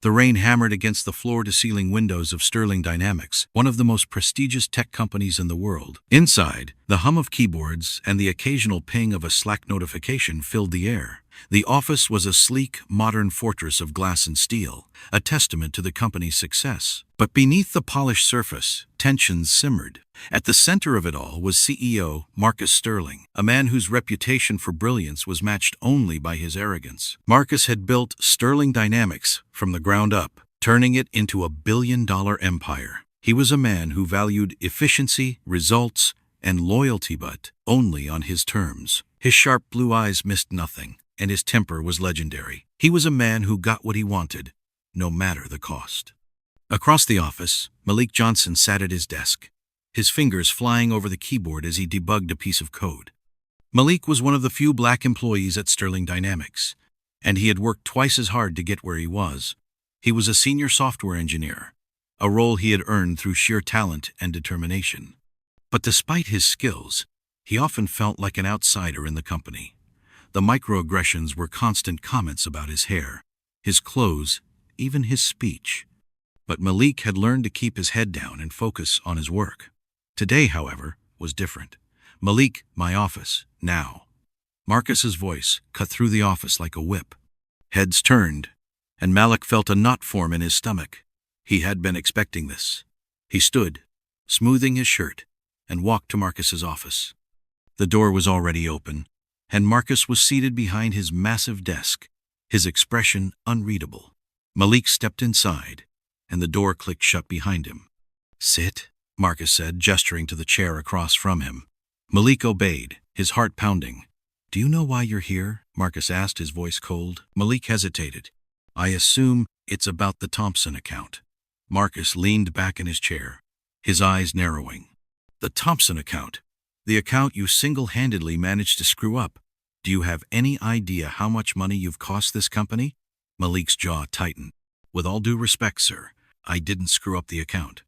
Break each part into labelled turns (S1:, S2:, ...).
S1: The rain hammered against the floor-to-ceiling windows of Sterling Dynamics, one of the most prestigious tech companies in the world. Inside, the hum of keyboards and the occasional ping of a Slack notification filled the air. The office was a sleek, modern fortress of glass and steel, a testament to the company's success. But beneath the polished surface, tensions simmered. At the center of it all was CEO Marcus Sterling, a man whose reputation for brilliance was matched only by his arrogance. Marcus had built Sterling Dynamics from the ground up, turning it into a billion-dollar empire. He was a man who valued efficiency, results, and loyalty, but only on his terms. His sharp blue eyes missed nothing, and his temper was legendary. He was a man who got what he wanted, no matter the cost. Across the office, Malik Johnson sat at his desk, his fingers flying over the keyboard as he debugged a piece of code. Malik was one of the few black employees at Sterling Dynamics, and he had worked twice as hard to get where he was. He was a senior software engineer, a role he had earned through sheer talent and determination. But despite his skills, he often felt like an outsider in the company. The microaggressions were constant comments about his hair, his clothes, even his speech. But Malik had learned to keep his head down and focus on his work. Today, however, was different. "Malik, my office, now." Marcus's voice cut through the office like a whip. Heads turned, and Malik felt a knot form in his stomach. He had been expecting this. He stood, smoothing his shirt, and walked to Marcus's office. The door was already open, and Marcus was seated behind his massive desk, his expression unreadable. Malik stepped inside, and the door clicked shut behind him. "Sit," Marcus said, gesturing to the chair across from him. Malik obeyed, his heart pounding. "Do you know why you're here?" Marcus asked, his voice cold. Malik hesitated. "I assume it's about the Thompson account." Marcus leaned back in his chair, his eyes narrowing. "The Thompson account? The account you single-handedly managed to screw up. Do you have any idea how much money you've cost this company?" Malik's jaw tightened. "With all due respect, sir, I didn't screw up the account.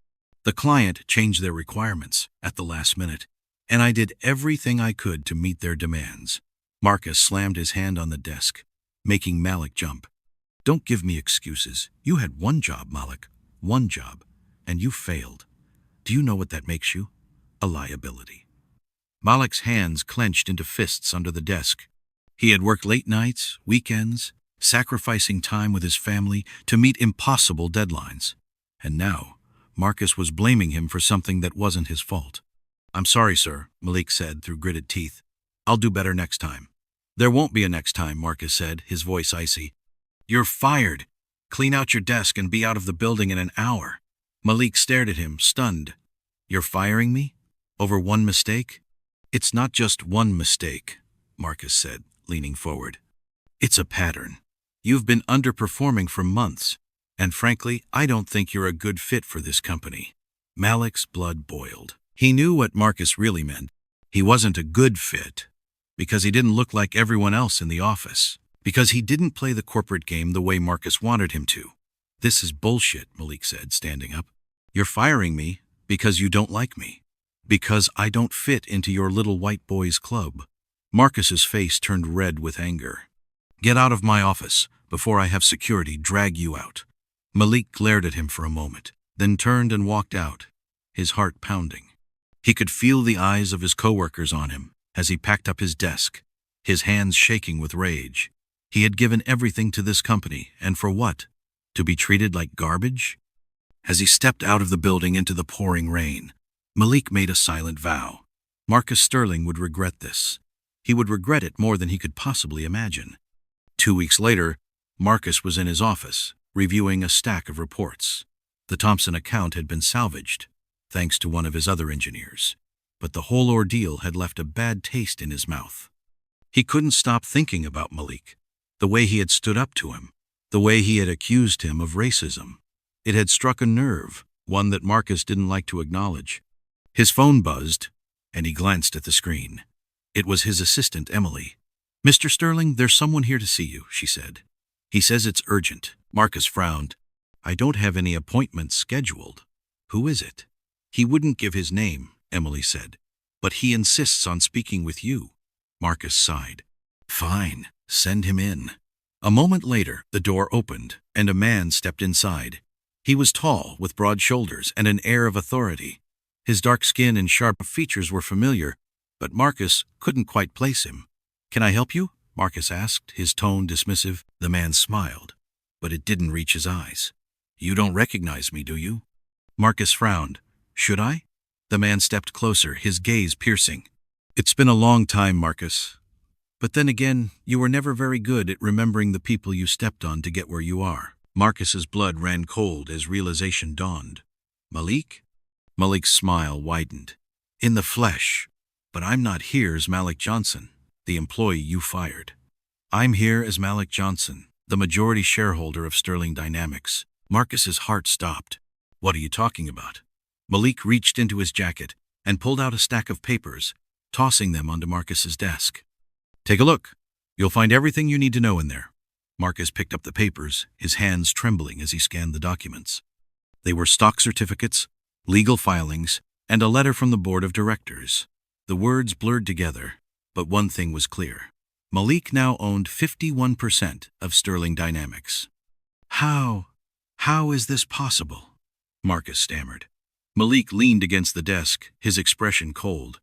S1: The client changed their requirements at the last minute, and I did everything I could to meet their demands." Marcus slammed his hand on the desk, making Malik jump. "Don't give me excuses. You had one job, Malik, one job, and you failed. Do you know what that makes you? A liability." Malik's hands clenched into fists under the desk. He had worked late nights, weekends, sacrificing time with his family to meet impossible deadlines. And now, Marcus was blaming him for something that wasn't his fault. "I'm sorry, sir," Malik said through gritted teeth. "I'll do better next time." "There won't be a next time," Marcus said, his voice icy. "You're fired. Clean out your desk and be out of the building in an hour." Malik stared at him, stunned. "You're firing me? Over one mistake?" "It's not just one mistake," Marcus said, leaning forward. "It's a pattern. You've been underperforming for months, and frankly, I don't think you're a good fit for this company." Malik's blood boiled. He knew what Marcus really meant. He wasn't a good fit, because he didn't look like everyone else in the office, because he didn't play the corporate game the way Marcus wanted him to. "This is bullshit," Malik said, standing up. "You're firing me because you don't like me. Because I don't fit into your little white boys club." Marcus's face turned red with anger. "Get out of my office before I have security drag you out." Malik glared at him for a moment, then turned and walked out, his heart pounding. He could feel the eyes of his coworkers on him as he packed up his desk, his hands shaking with rage. He had given everything to this company, and for what? To be treated like garbage? As he stepped out of the building into the pouring rain, Malik made a silent vow. Marcus Sterling would regret this. He would regret it more than he could possibly imagine. 2 weeks later, Marcus was in his office, reviewing a stack of reports. The Thompson account had been salvaged, thanks to one of his other engineers. But the whole ordeal had left a bad taste in his mouth. He couldn't stop thinking about Malik, the way he had stood up to him, the way he had accused him of racism. It had struck a nerve, one that Marcus didn't like to acknowledge. His phone buzzed, and he glanced at the screen. It was his assistant, Emily. "Mr. Sterling, there's someone here to see you," she said. "He says it's urgent." Marcus frowned. "I don't have any appointments scheduled." "Who is it?" "He wouldn't give his name," Emily said. "But he insists on speaking with you." Marcus sighed. "Fine, send him in." A moment later, the door opened, and a man stepped inside. He was tall, with broad shoulders and an air of authority. His dark skin and sharp features were familiar, but Marcus couldn't quite place him. "Can I help you?" Marcus asked, his tone dismissive. The man smiled, but it didn't reach his eyes. "You don't recognize me, do you?" Marcus frowned. "Should I?" The man stepped closer, his gaze piercing. "It's been a long time, Marcus. But then again, you were never very good at remembering the people you stepped on to get where you are." Marcus's blood ran cold as realization dawned. "Malik?" Malik's smile widened. "In the flesh. But I'm not here as Malik Johnson, the employee you fired. I'm here as Malik Johnson, the majority shareholder of Sterling Dynamics." Marcus's heart stopped. "What are you talking about?" Malik reached into his jacket and pulled out a stack of papers, tossing them onto Marcus's desk. "Take a look. You'll find everything you need to know in there." Marcus picked up the papers, his hands trembling as he scanned the documents. They were stock certificates, legal filings, and a letter from the board of directors. The words blurred together, but one thing was clear. Malik now owned 51% of Sterling Dynamics. How is this possible?" Marcus stammered. Malik leaned against the desk, his expression cold.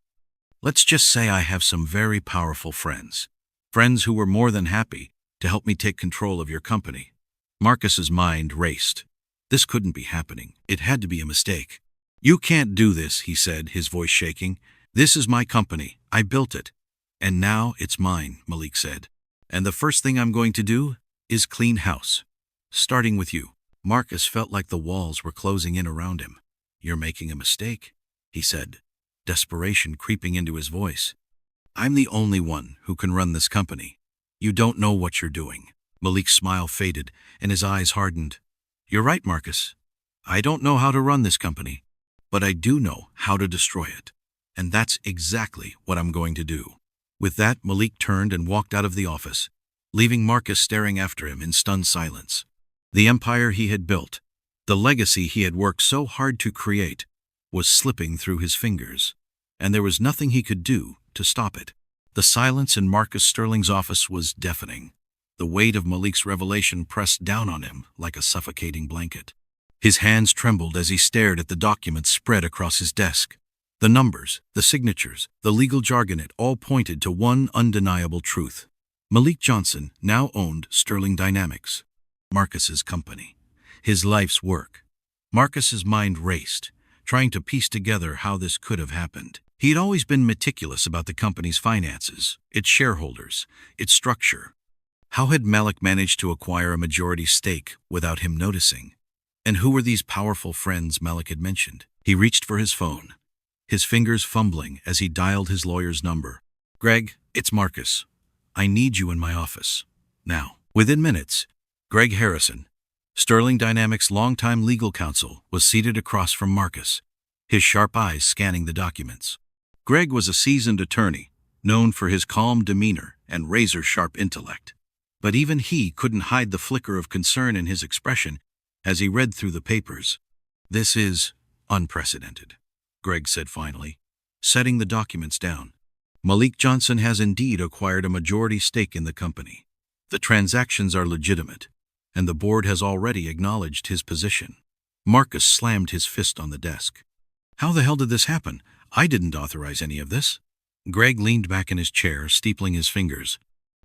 S1: "Let's just say I have some very powerful friends. Friends who were more than happy to help me take control of your company." Marcus's mind raced. This couldn't be happening. It had to be a mistake. "You can't do this," he said, his voice shaking. "This is my company. I built it. And now it's mine," Malik said. "And the first thing I'm going to do is clean house. Starting with you." Marcus felt like the walls were closing in around him. "You're making a mistake," he said, desperation creeping into his voice. "I'm the only one who can run this company. You don't know what you're doing." Malik's smile faded, and his eyes hardened. "You're right, Marcus. I don't know how to run this company, but I do know how to destroy it. And that's exactly what I'm going to do." With that, Malik turned and walked out of the office, leaving Marcus staring after him in stunned silence. The empire he had built, the legacy he had worked so hard to create, was slipping through his fingers, and there was nothing he could do to stop it. The silence in Marcus Sterling's office was deafening. The weight of Malik's revelation pressed down on him like a suffocating blanket. His hands trembled as he stared at the documents spread across his desk. The numbers, the signatures, the legal jargon, it all pointed to one undeniable truth. Malik Johnson now owned Sterling Dynamics, Marcus's company, his life's work. Marcus's mind raced, trying to piece together how this could have happened. He had always been meticulous about the company's finances, its shareholders, its structure. How had Malik managed to acquire a majority stake without him noticing? And who were these powerful friends Malik had mentioned? He reached for his phone, his fingers fumbling as he dialed his lawyer's number. "Greg, it's Marcus. I need you in my office. Now." Within minutes, Greg Harrison, Sterling Dynamics' longtime legal counsel, was seated across from Marcus, his sharp eyes scanning the documents. Greg was a seasoned attorney, known for his calm demeanor and razor-sharp intellect. But even he couldn't hide the flicker of concern in his expression as he read through the papers. "This is unprecedented," Greg said finally, setting the documents down. "Malik Johnson has indeed acquired a majority stake in the company. The transactions are legitimate, and the board has already acknowledged his position." Marcus slammed his fist on the desk. "How the hell did this happen? I didn't authorize any of this." Greg leaned back in his chair, steepling his fingers.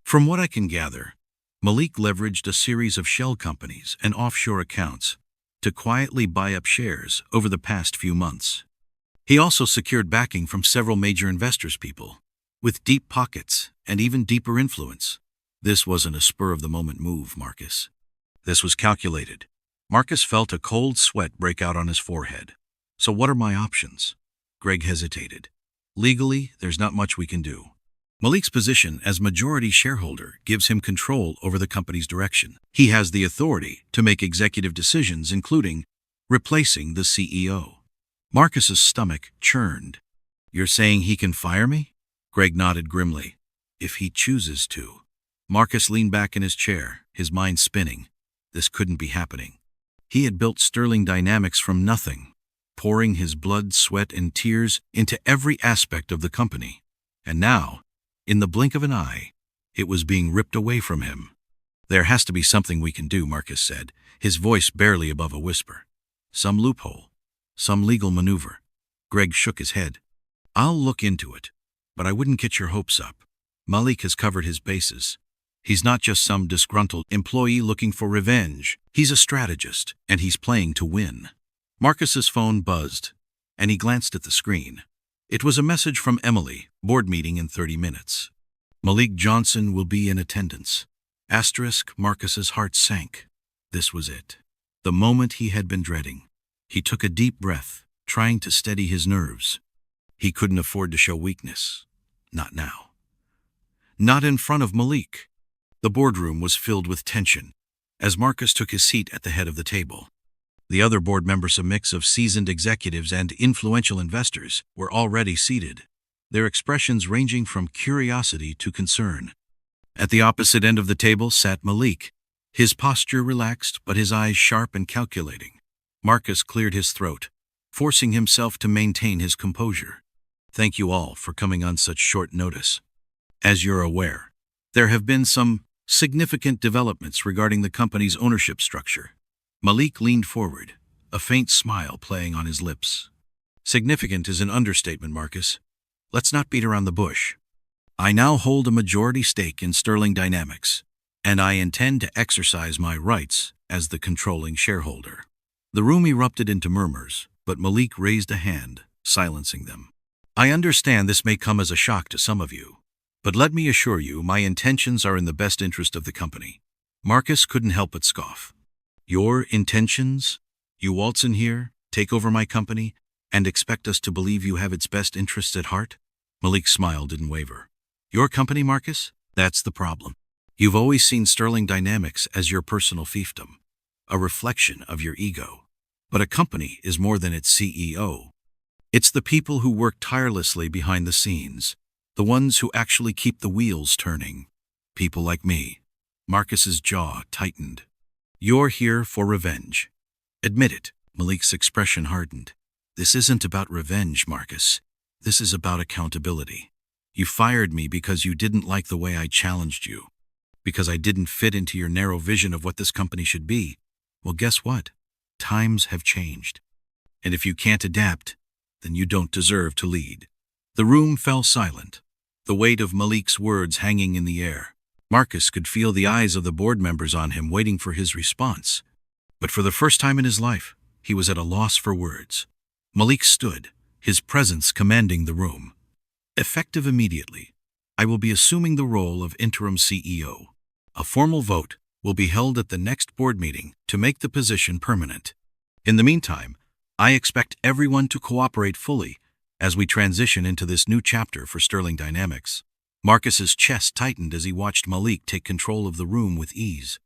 S1: "From what I can gather, Malik leveraged a series of shell companies and offshore accounts to quietly buy up shares over the past few months. He also secured backing from several major investors, people with deep pockets and even deeper influence. This wasn't a spur-of-the-moment move, Marcus. This was calculated." Marcus felt a cold sweat break out on his forehead. "So what are my options?" Greg hesitated. "Legally, there's not much we can do. Malik's position as majority shareholder gives him control over the company's direction. He has the authority to make executive decisions, including replacing the CEO. Marcus's stomach churned. "You're saying he can fire me?" Greg nodded grimly. "If he chooses to." Marcus leaned back in his chair, his mind spinning. This couldn't be happening. He had built Sterling Dynamics from nothing, pouring his blood, sweat, and tears into every aspect of the company. And now, in the blink of an eye, it was being ripped away from him. "There has to be something we can do," Marcus said, his voice barely above a whisper. "Some loophole. Some legal maneuver." Greg shook his head. "I'll look into it, but I wouldn't get your hopes up. Malik has covered his bases. He's not just some disgruntled employee looking for revenge. He's a strategist, and he's playing to win." Marcus's phone buzzed, and he glanced at the screen. It was a message from Emily, board meeting in 30 minutes. "Malik Johnson will be in attendance." Marcus's heart sank. This was it. The moment he had been dreading. He took a deep breath, trying to steady his nerves. He couldn't afford to show weakness. Not now. Not in front of Malik. The boardroom was filled with tension as Marcus took his seat at the head of the table. The other board members, a mix of seasoned executives and influential investors, were already seated, their expressions ranging from curiosity to concern. At the opposite end of the table sat Malik, his posture relaxed but his eyes sharp and calculating. Marcus cleared his throat, forcing himself to maintain his composure. "Thank you all for coming on such short notice. As you're aware, there have been some significant developments regarding the company's ownership structure." Malik leaned forward, a faint smile playing on his lips. "Significant is an understatement, Marcus. Let's not beat around the bush. I now hold a majority stake in Sterling Dynamics, and I intend to exercise my rights as the controlling shareholder." The room erupted into murmurs, but Malik raised a hand, silencing them. "I understand this may come as a shock to some of you, but let me assure you my intentions are in the best interest of the company." Marcus couldn't help but scoff. "Your intentions? You waltz in here, take over my company, and expect us to believe you have its best interests at heart?" Malik's smile didn't waver. "Your company, Marcus? That's the problem. You've always seen Sterling Dynamics as your personal fiefdom, a reflection of your ego. But a company is more than its CEO. It's the people who work tirelessly behind the scenes, the ones who actually keep the wheels turning. People like me." Marcus's jaw tightened. "You're here for revenge. Admit it." Malik's expression hardened. "This isn't about revenge, Marcus. This is about accountability. You fired me because you didn't like the way I challenged you, because I didn't fit into your narrow vision of what this company should be. Well, guess what? Times have changed. And if you can't adapt, then you don't deserve to lead." The room fell silent, the weight of Malik's words hanging in the air. Marcus could feel the eyes of the board members on him waiting for his response. But for the first time in his life, he was at a loss for words. Malik stood, his presence commanding the room. "Effective immediately, I will be assuming the role of interim CEO. A formal vote will be held at the next board meeting to make the position permanent. In the meantime, I expect everyone to cooperate fully as we transition into this new chapter for Sterling Dynamics." Marcus's chest tightened as he watched Malik take control of the room with ease.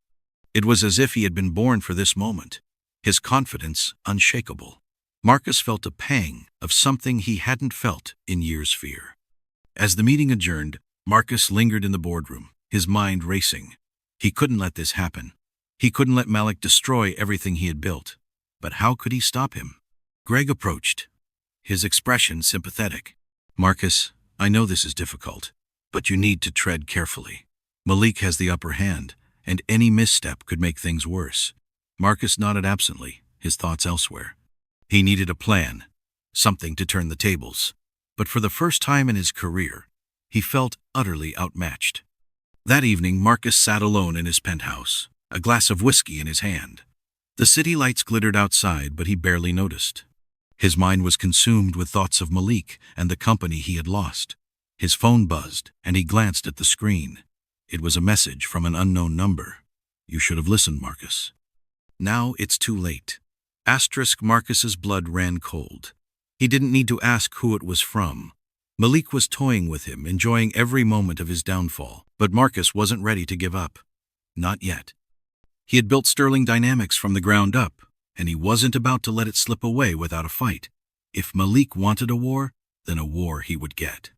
S1: It was as if he had been born for this moment, his confidence unshakable. Marcus felt a pang of something he hadn't felt in years' fear. As the meeting adjourned, Marcus lingered in the boardroom, his mind racing. He couldn't let this happen. He couldn't let Malik destroy everything he had built. But how could he stop him? Greg approached, his expression sympathetic. "Marcus, I know this is difficult, but you need to tread carefully. Malik has the upper hand, and any misstep could make things worse." Marcus nodded absently, his thoughts elsewhere. He needed a plan, something to turn the tables. But for the first time in his career, he felt utterly outmatched. That evening, Marcus sat alone in his penthouse, a glass of whiskey in his hand. The city lights glittered outside, but he barely noticed. His mind was consumed with thoughts of Malik and the company he had lost. His phone buzzed, and he glanced at the screen. It was a message from an unknown number. "You should have listened, Marcus. Now it's too late." Marcus's blood ran cold. He didn't need to ask who it was from. Malik was toying with him, enjoying every moment of his downfall. But Marcus wasn't ready to give up. Not yet. He had built Sterling Dynamics from the ground up, and he wasn't about to let it slip away without a fight. If Malik wanted a war, then a war he would get.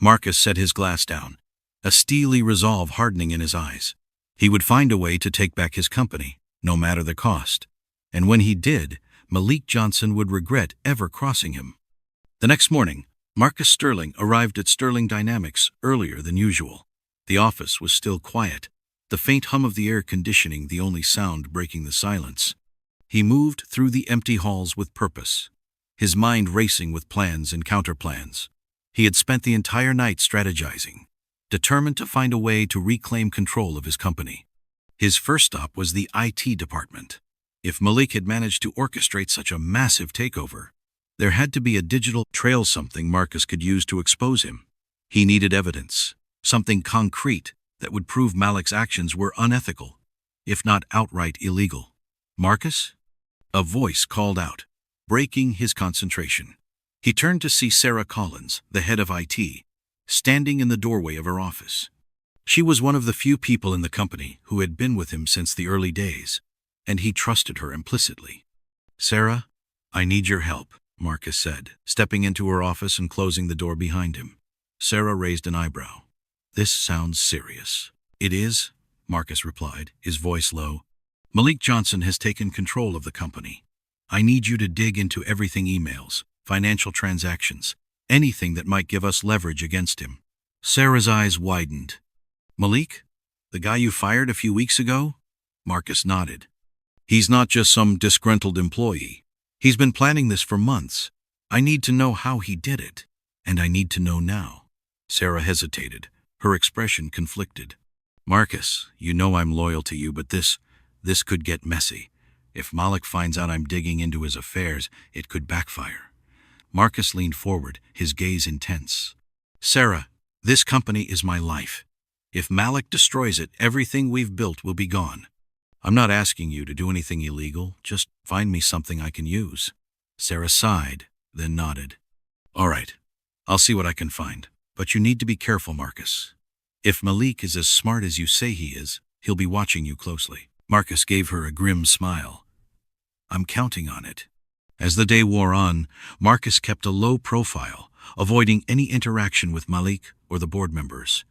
S1: Marcus set his glass down, a steely resolve hardening in his eyes. He would find a way to take back his company, no matter the cost. And when he did, Malik Johnson would regret ever crossing him. The next morning, Marcus Sterling arrived at Sterling Dynamics earlier than usual. The office was still quiet, the faint hum of the air conditioning the only sound breaking the silence. He moved through the empty halls with purpose, his mind racing with plans and counterplans. He had spent the entire night strategizing, determined to find a way to reclaim control of his company. His first stop was the IT department. If Malik had managed to orchestrate such a massive takeover, there had to be a digital trail, something Marcus could use to expose him. He needed evidence, something concrete that would prove Malik's actions were unethical, if not outright illegal. "Marcus?" A voice called out, breaking his concentration. He turned to see Sarah Collins, the head of IT, standing in the doorway of her office. She was one of the few people in the company who had been with him since the early days, and he trusted her implicitly. "Sarah, I need your help," Marcus said, stepping into her office and closing the door behind him. Sarah raised an eyebrow. "This sounds serious." "It is," Marcus replied, his voice low. "Malik Johnson has taken control of the company. I need you to dig into everything: emails, financial transactions, anything that might give us leverage against him." Sarah's eyes widened. "Malik? The guy you fired a few weeks ago?" Marcus nodded. "He's not just some disgruntled employee. He's been planning this for months. I need to know how he did it, and I need to know now." Sarah hesitated, her expression conflicted. "Marcus, you know I'm loyal to you, but this could get messy. If Malik finds out I'm digging into his affairs, it could backfire." Marcus leaned forward, his gaze intense. "Sarah, this company is my life. If Malik destroys it, everything we've built will be gone. I'm not asking you to do anything illegal, just find me something I can use." Sarah sighed, then nodded. "All right, I'll see what I can find. But you need to be careful, Marcus. If Malik is as smart as you say he is, he'll be watching you closely." Marcus gave her a grim smile. "I'm counting on it." As the day wore on, Marcus kept a low profile, avoiding any interaction with Malik or the board members.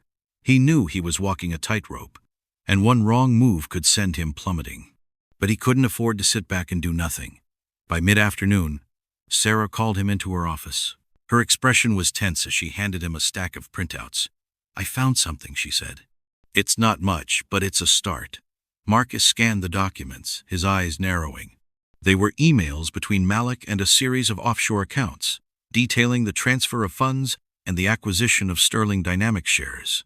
S1: He knew he was walking a tightrope, and one wrong move could send him plummeting. But he couldn't afford to sit back and do nothing. By mid-afternoon, Sarah called him into her office. Her expression was tense as she handed him a stack of printouts. "I found something," she said. "It's not much, but it's a start." Marcus scanned the documents, his eyes narrowing. They were emails between Malik and a series of offshore accounts, detailing the transfer of funds and the acquisition of Sterling Dynamics shares.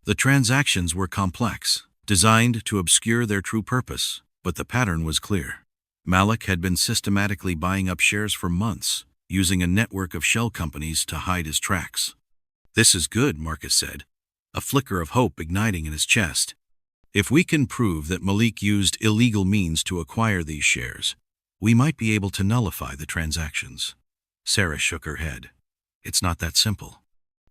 S1: The transactions were complex, designed to obscure their true purpose, but the pattern was clear. Malik had been systematically buying up shares for months, using a network of shell companies to hide his tracks. "This is good," Marcus said, a flicker of hope igniting in his chest. "If we can prove that Malik used illegal means to acquire these shares, we might be able to nullify the transactions." Sarah shook her head. "It's not that simple.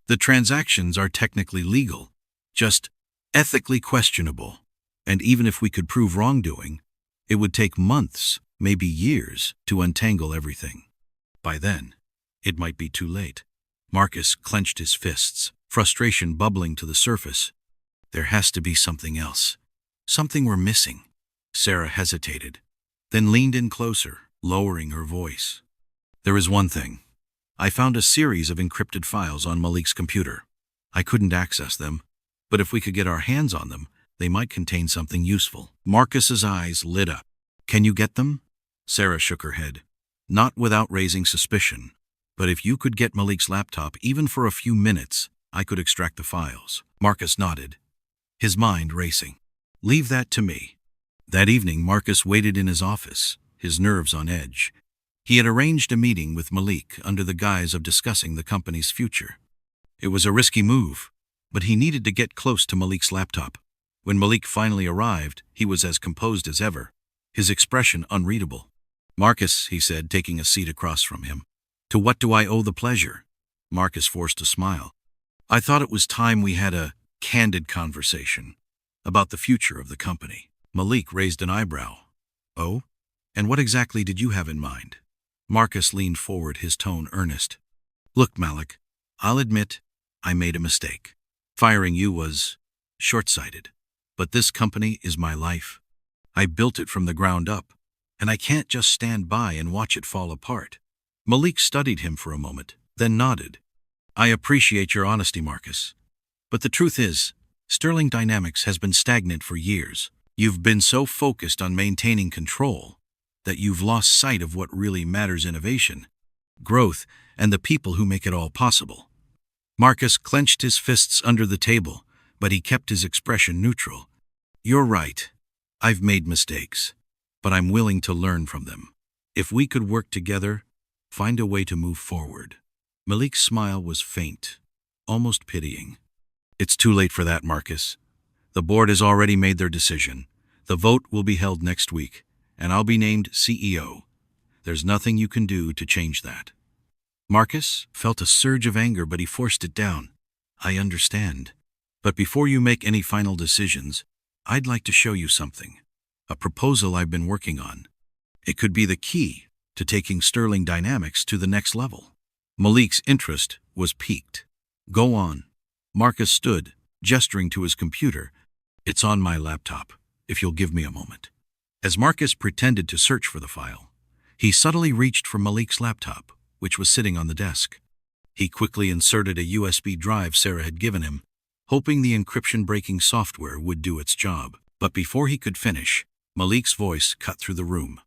S1: The transactions are technically legal, just ethically questionable. And even if we could prove wrongdoing, it would take months, maybe years, to untangle everything. By then, it might be too late." Marcus clenched his fists, frustration bubbling to the surface. "There has to be something else. Something we're missing." Sarah hesitated, then leaned in closer, lowering her voice. "There is one thing. I found a series of encrypted files on Malik's computer. I couldn't access them, but if we could get our hands on them, they might contain something useful." Marcus's eyes lit up. "Can you get them?" Sarah shook her head. "Not without raising suspicion. But if you could get Malik's laptop, even for a few minutes, I could extract the files." Marcus nodded, his mind racing. "Leave that to me." That evening, Marcus waited in his office, his nerves on edge. He had arranged a meeting with Malik under the guise of discussing the company's future. It was a risky move, but he needed to get close to Malik's laptop. When Malik finally arrived, he was as composed as ever, his expression unreadable. "Marcus," he said, taking a seat across from him. "To what do I owe the pleasure?" Marcus forced a smile. "I thought it was time we had a candid conversation about the future of the company." Malik raised an eyebrow. "Oh? And what exactly did you have in mind?" Marcus leaned forward, his tone earnest. "Look, Malik, I'll admit I made a mistake. Firing you was short-sighted. But this company is my life. I built it from the ground up, and I can't just stand by and watch it fall apart." Malik studied him for a moment, then nodded. "I appreciate your honesty, Marcus. But the truth is, Sterling Dynamics has been stagnant for years. You've been so focused on maintaining control that you've lost sight of what really matters: innovation, growth, and the people who make it all possible. Marcus clenched his fists under the table, but he kept his expression neutral. You're right. I've made mistakes, but I'm willing to learn from them. If we could work together, find a way to move forward. Malik's smile was faint, almost pitying. It's too late for that, Marcus. The board has already made their decision. The vote will be held next week, and I'll be named CEO. There's nothing you can do to change that. Marcus felt a surge of anger, but he forced it down. I understand. But before you make any final decisions, I'd like to show you something. A proposal I've been working on. It could be the key to taking Sterling Dynamics to the next level. Malik's interest was piqued. Go on. Marcus stood, gesturing to his computer. It's on my laptop, if you'll give me a moment. As Marcus pretended to search for the file, he subtly reached for Malik's laptop, which was sitting on the desk. He quickly inserted a USB drive Sarah had given him, hoping the encryption-breaking software would do its job. But before he could finish, Malik's voice cut through the room.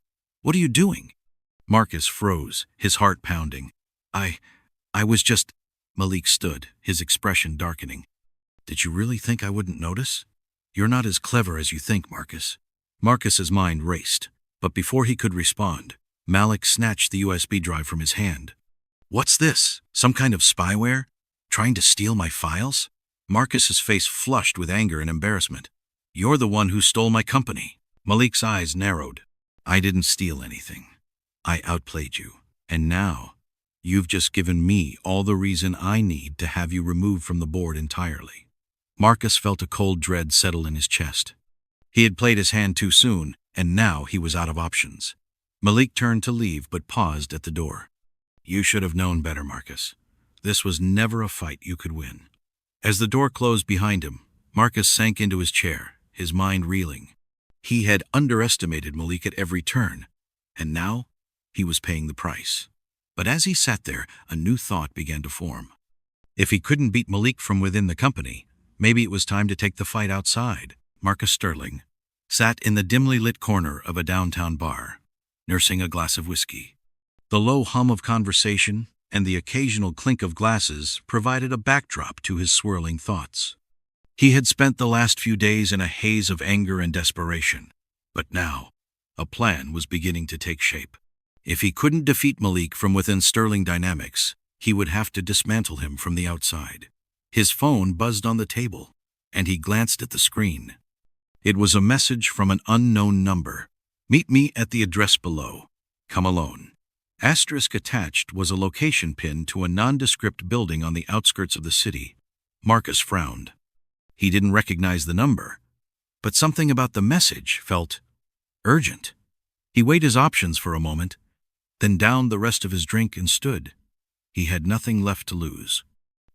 S1: What are you doing? Marcus froze, his heart pounding. I was just... Malik stood, his expression darkening. Did you really think I wouldn't notice? You're not as clever as you think, Marcus. Marcus's mind raced, but before he could respond, Malik snatched the USB drive from his hand. What's this? Some kind of spyware? Trying to steal my files? Marcus's face flushed with anger and embarrassment. You're the one who stole my company. Malik's eyes narrowed. I didn't steal anything. I outplayed you. And now, you've just given me all the reason I need to have you removed from the board entirely. Marcus felt a cold dread settle in his chest. He had played his hand too soon, and now he was out of options. Malik turned to leave but paused at the door. You should have known better, Marcus. This was never a fight you could win. As the door closed behind him, Marcus sank into his chair, his mind reeling. He had underestimated Malik at every turn, and now he was paying the price. But as he sat there, a new thought began to form. If he couldn't beat Malik from within the company, maybe it was time to take the fight outside. Marcus Sterling sat in the dimly lit corner of a downtown bar, nursing a glass of whiskey. The low hum of conversation and the occasional clink of glasses provided a backdrop to his swirling thoughts. He had spent the last few days in a haze of anger and desperation, but now a plan was beginning to take shape. If he couldn't defeat Malik from within Sterling Dynamics, he would have to dismantle him from the outside. His phone buzzed on the table, and he glanced at the screen. It was a message from an unknown number. Meet me at the address below. Come alone. Asterisk attached was a location pin to a nondescript building on the outskirts of the city. Marcus frowned. He didn't recognize the number, but something about the message felt urgent. He weighed his options for a moment, then downed the rest of his drink and stood. He had nothing left to lose.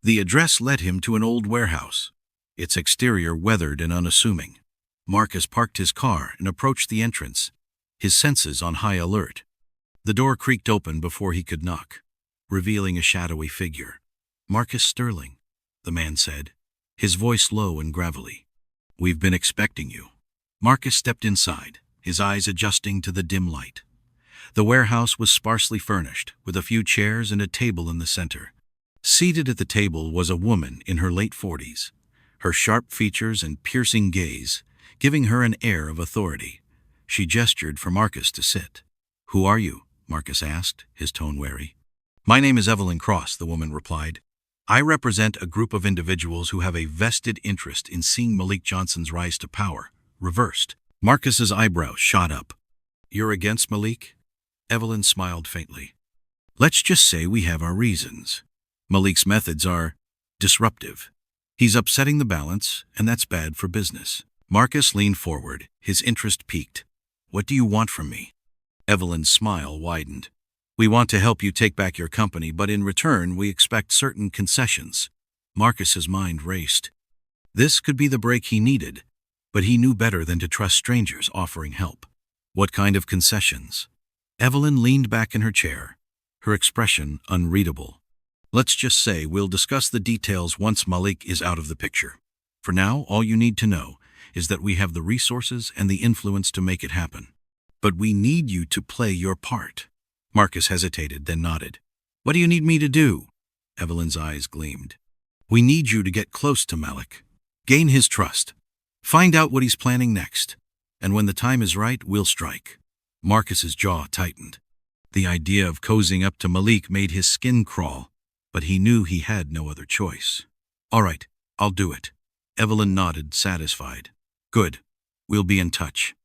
S1: The address led him to an old warehouse, its exterior weathered and unassuming. Marcus parked his car and approached the entrance, his senses on high alert. The door creaked open before he could knock, revealing a shadowy figure. Marcus Sterling, the man said, his voice low and gravelly. We've been expecting you. Marcus stepped inside, his eyes adjusting to the dim light. The warehouse was sparsely furnished, with a few chairs and a table in the center. Seated at the table was a woman in her late 40s, her sharp features and piercing gaze giving her an air of authority. She gestured for Marcus to sit. Who are you? Marcus asked, his tone wary. My name is Evelyn Cross, the woman replied. I represent a group of individuals who have a vested interest in seeing Malik Johnson's rise to power reversed. Marcus's eyebrows shot up. You're against Malik? Evelyn smiled faintly. Let's just say we have our reasons. Malik's methods are disruptive. He's upsetting the balance, and that's bad for business. Marcus leaned forward, his interest piqued. What do you want from me? Evelyn's smile widened. We want to help you take back your company, but in return we expect certain concessions. Marcus's mind raced. This could be the break he needed, but he knew better than to trust strangers offering help. What kind of concessions? Evelyn leaned back in her chair, her expression unreadable. Let's just say we'll discuss the details once Malik is out of the picture. For now, all you need to know is that we have the resources and the influence to make it happen. But we need you to play your part." Marcus hesitated, then nodded. "What do you need me to do?" Evelyn's eyes gleamed. "We need you to get close to Malik. Gain his trust. Find out what he's planning next. And when the time is right, we'll strike." Marcus's jaw tightened. The idea of cozying up to Malik made his skin crawl, but he knew he had no other choice. "All right, I'll do it." Evelyn nodded, satisfied. "Good. We'll be in touch."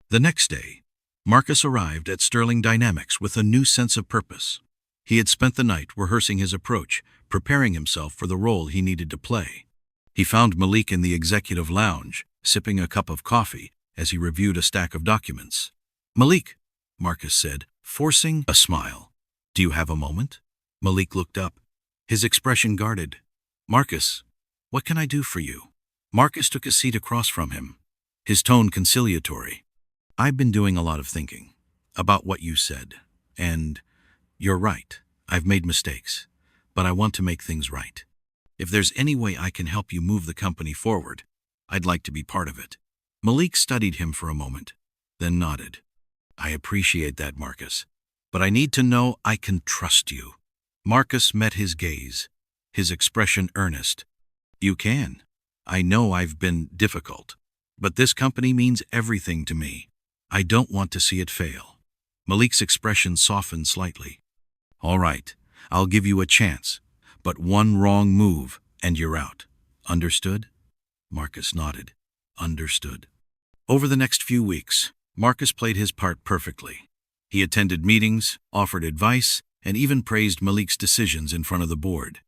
S1: The next day, Marcus arrived at Sterling Dynamics with a new sense of purpose. He had spent the night rehearsing his approach, preparing himself for the role he needed to play. He found Malik in the executive lounge, sipping a cup of coffee as he reviewed a stack of documents. "Malik," Marcus said, forcing a smile. "Do you have a moment?" Malik looked up, his expression guarded. "Marcus, what can I do for you?" Marcus took a seat across from him, his tone conciliatory. "I've been doing a lot of thinking about what you said, and you're right, I've made mistakes, but I want to make things right. If there's any way I can help you move the company forward, I'd like to be part of it." Malik studied him for a moment, then nodded. "I appreciate that, Marcus, but I need to know I can trust you." Marcus met his gaze, his expression earnest. "You can. I know I've been difficult, but this company means everything to me. I don't want to see it fail." Malik's expression softened slightly. "All right, I'll give you a chance, but one wrong move and you're out. Understood?" Marcus nodded. "Understood." Over the next few weeks, Marcus played his part perfectly. He attended meetings, offered advice, and even praised Malik's decisions in front of the board.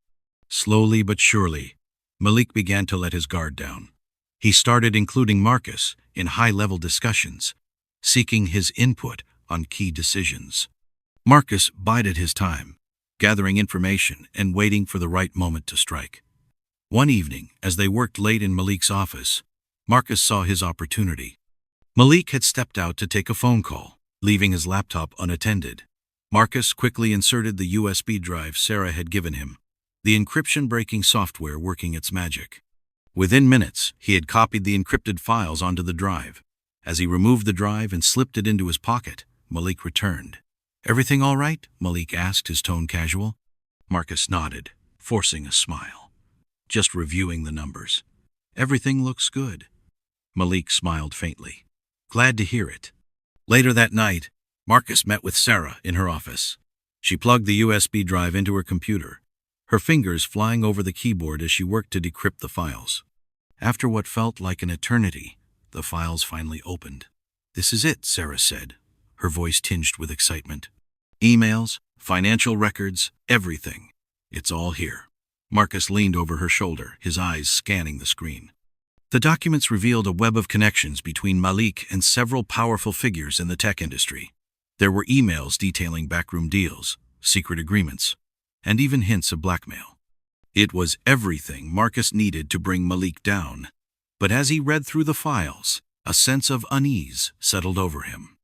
S1: Slowly but surely, Malik began to let his guard down. He started including Marcus in high-level discussions, seeking his input on key decisions. Marcus bided his time, gathering information and waiting for the right moment to strike. One evening, as they worked late in Malik's office, Marcus saw his opportunity. Malik had stepped out to take a phone call, leaving his laptop unattended. Marcus quickly inserted the USB drive Sarah had given him, the encryption-breaking software working its magic. Within minutes, he had copied the encrypted files onto the drive. As he removed the drive and slipped it into his pocket, Malik returned. "Everything all right?" Malik asked, his tone casual. Marcus nodded, forcing a smile. "Just reviewing the numbers. Everything looks good." Malik smiled faintly. "Glad to hear it." Later that night, Marcus met with Sarah in her office. She plugged the USB drive into her computer, her fingers flying over the keyboard as she worked to decrypt the files. After what felt like an eternity, the files finally opened. "This is it," Sarah said, her voice tinged with excitement. "Emails, financial records, everything. It's all here." Marcus leaned over her shoulder, his eyes scanning the screen. The documents revealed a web of connections between Malik and several powerful figures in the tech industry. There were emails detailing backroom deals, secret agreements, and even hints of blackmail. It was everything Marcus needed to bring Malik down. But as he read through the files, a sense of unease settled over him.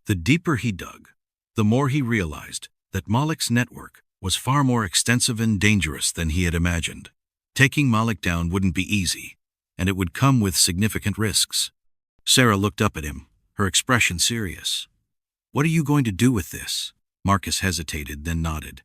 S1: The deeper he dug, the more he realized that Malik's network was far more extensive and dangerous than he had imagined. Taking Malik down wouldn't be easy, and it would come with significant risks. Sarah looked up at him, her expression serious. "What are you going to do with this?" Marcus hesitated, then nodded.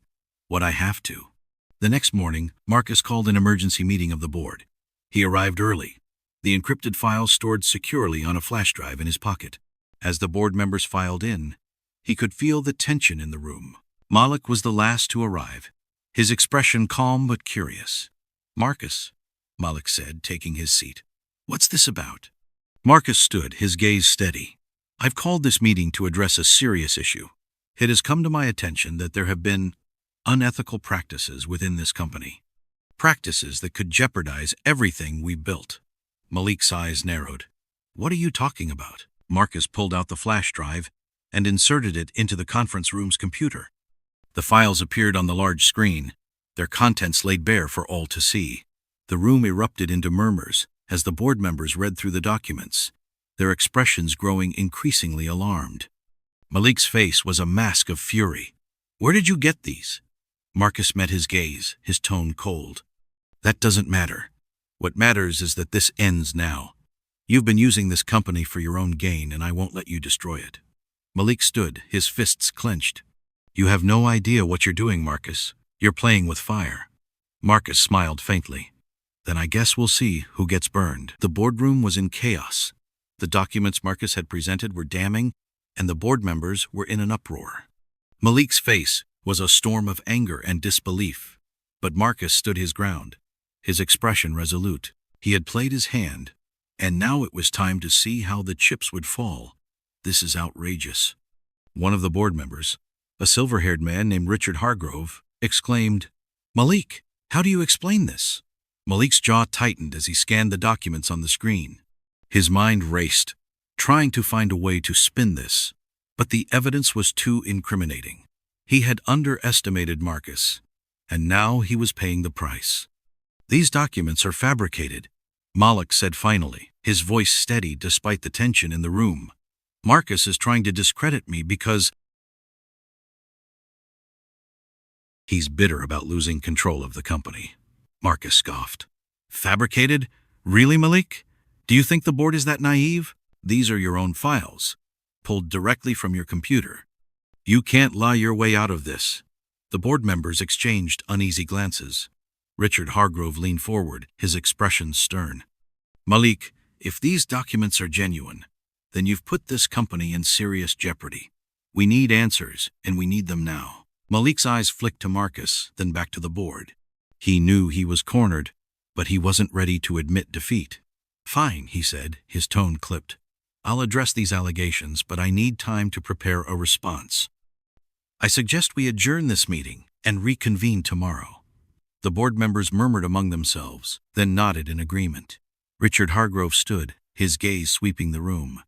S1: "What I have to." The next morning, Marcus called an emergency meeting of the board. He arrived early, the encrypted files stored securely on a flash drive in his pocket. As the board members filed in, he could feel the tension in the room. Malik was the last to arrive, his expression calm but curious. "Marcus," Malik said, taking his seat. "What's this about?" Marcus stood, his gaze steady. "I've called this meeting to address a serious issue. It has come to my attention that there have been unethical practices within this company. Practices that could jeopardize everything we built." Malik's eyes narrowed. "What are you talking about?" Marcus pulled out the flash drive and inserted it into the conference room's computer. The files appeared on the large screen, their contents laid bare for all to see. The room erupted into murmurs as the board members read through the documents, their expressions growing increasingly alarmed. Malik's face was a mask of fury. "Where did you get these?" Marcus met his gaze, his tone cold. "That doesn't matter. What matters is that this ends now. You've been using this company for your own gain, and I won't let you destroy it." Malik stood, his fists clenched. "You have no idea what you're doing, Marcus. You're playing with fire." Marcus smiled faintly. "Then I guess we'll see who gets burned." The boardroom was in chaos. The documents Marcus had presented were damning, and the board members were in an uproar. Malik's face was a storm of anger and disbelief, but Marcus stood his ground, his expression resolute. He had played his hand, and now it was time to see how the chips would fall. "This is outrageous." One of the board members, a silver-haired man named Richard Hargrove, exclaimed, "Malik, how do you explain this?" Malik's jaw tightened as he scanned the documents on the screen. His mind raced, trying to find a way to spin this, but the evidence was too incriminating. He had underestimated Marcus, and now he was paying the price. "These documents are fabricated," Malik said finally, his voice steady despite the tension in the room. "Marcus is trying to discredit me because he's bitter about losing control of the company." Marcus scoffed. "Fabricated? Really, Malik? Do you think the board is that naive? These are your own files, pulled directly from your computer. You can't lie your way out of this." The board members exchanged uneasy glances. Richard Hargrove leaned forward, his expression stern. "Malik, if these documents are genuine, then you've put this company in serious jeopardy. We need answers, and we need them now." Malik's eyes flicked to Marcus, then back to the board. He knew he was cornered, but he wasn't ready to admit defeat. "Fine," he said, his tone clipped. "I'll address these allegations, but I need time to prepare a response. I suggest we adjourn this meeting and reconvene tomorrow." The board members murmured among themselves, then nodded in agreement. Richard Hargrove stood, his gaze sweeping the room.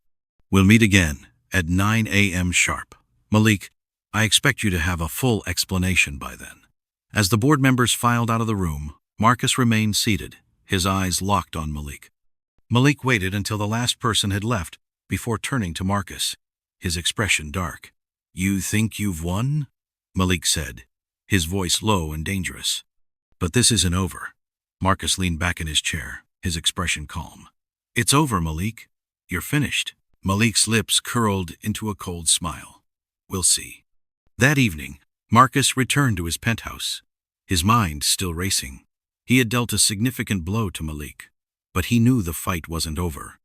S1: "We'll meet again at 9 a.m. sharp. Malik, I expect you to have a full explanation by then." As the board members filed out of the room, Marcus remained seated, his eyes locked on Malik. Malik waited until the last person had left before turning to Marcus, his expression dark. "You think you've won?" Malik said, his voice low and dangerous. "But this isn't over." Marcus leaned back in his chair, his expression calm. "It's over, Malik. You're finished." Malik's lips curled into a cold smile. "We'll see." That evening, Marcus returned to his penthouse, his mind still racing. He had dealt a significant blow to Malik, but he knew the fight wasn't over.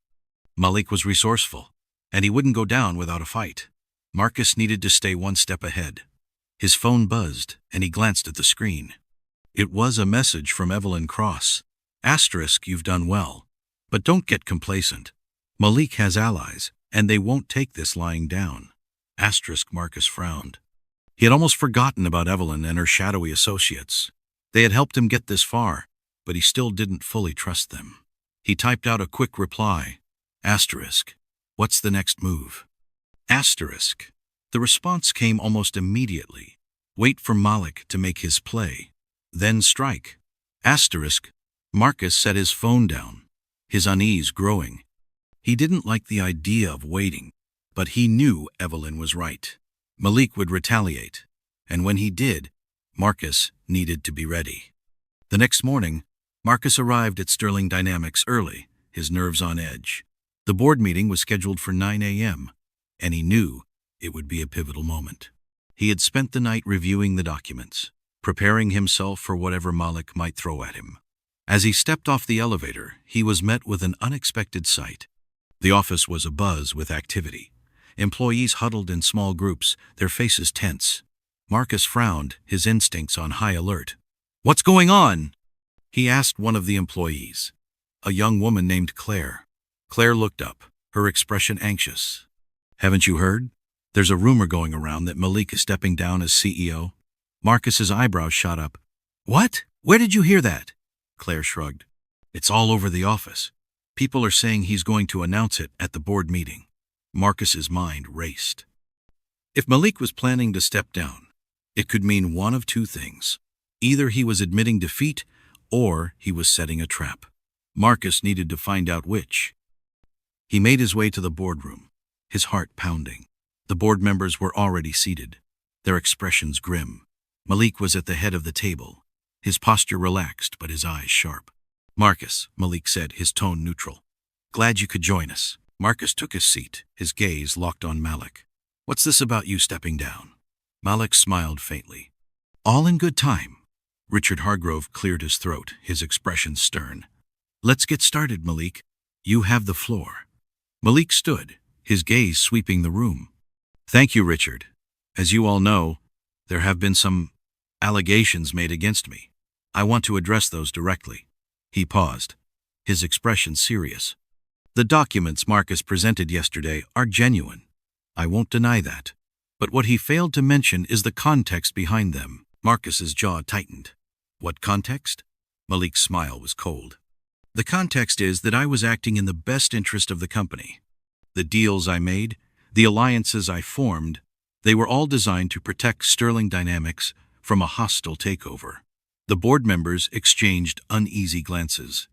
S1: Malik was resourceful, and he wouldn't go down without a fight. Marcus needed to stay one step ahead. His phone buzzed, and he glanced at the screen. It was a message from Evelyn Cross. "Asterisk, you've done well, but don't get complacent. Malik has allies, and they won't take this lying down." Asterisk. Marcus frowned. He had almost forgotten about Evelyn and her shadowy associates. They had helped him get this far, but he still didn't fully trust them. He typed out a quick reply. Asterisk. "What's the next move?" Asterisk. The response came almost immediately. "Wait for Malik to make his play. Then strike." Asterisk. Marcus set his phone down, his unease growing. He didn't like the idea of waiting, but he knew Evelyn was right. Malik would retaliate, and when he did, Marcus needed to be ready. The next morning, Marcus arrived at Sterling Dynamics early, his nerves on edge. The board meeting was scheduled for 9 a.m., and he knew it would be a pivotal moment. He had spent the night reviewing the documents, preparing himself for whatever Malik might throw at him. As he stepped off the elevator, he was met with an unexpected sight. The office was abuzz with activity. Employees huddled in small groups, their faces tense. Marcus frowned, his instincts on high alert. "What's going on?" he asked one of the employees, a young woman named Claire. Claire looked up, her expression anxious. "Haven't you heard? There's a rumor going around that Malik is stepping down as CEO." Marcus's eyebrows shot up. "What? Where did you hear that?" Claire shrugged. "It's all over the office. People are saying he's going to announce it at the board meeting." Marcus's mind raced. If Malik was planning to step down, it could mean one of two things. Either he was admitting defeat, or he was setting a trap. Marcus needed to find out which. He made his way to the boardroom, his heart pounding. The board members were already seated, their expressions grim. Malik was at the head of the table, his posture relaxed but his eyes sharp. Marcus, Malik said, his tone neutral. Glad you could join us. Marcus took his seat, his gaze locked on Malik. What's this about you stepping down? Malik smiled faintly. All in good time. Richard Hargrove cleared his throat, his expression stern. Let's get started, Malik. You have the floor. Malik stood, his gaze sweeping the room. Thank you, Richard. As you all know, there have been some allegations made against me. I want to address those directly. He paused, his expression serious. The documents Marcus presented yesterday are genuine. I won't deny that. But what he failed to mention is the context behind them. Marcus's jaw tightened. What context? Malik's smile was cold. The context is that I was acting in the best interest of the company. The deals I made, the alliances I formed, they were all designed to protect Sterling Dynamics from a hostile takeover. The board members exchanged uneasy glances.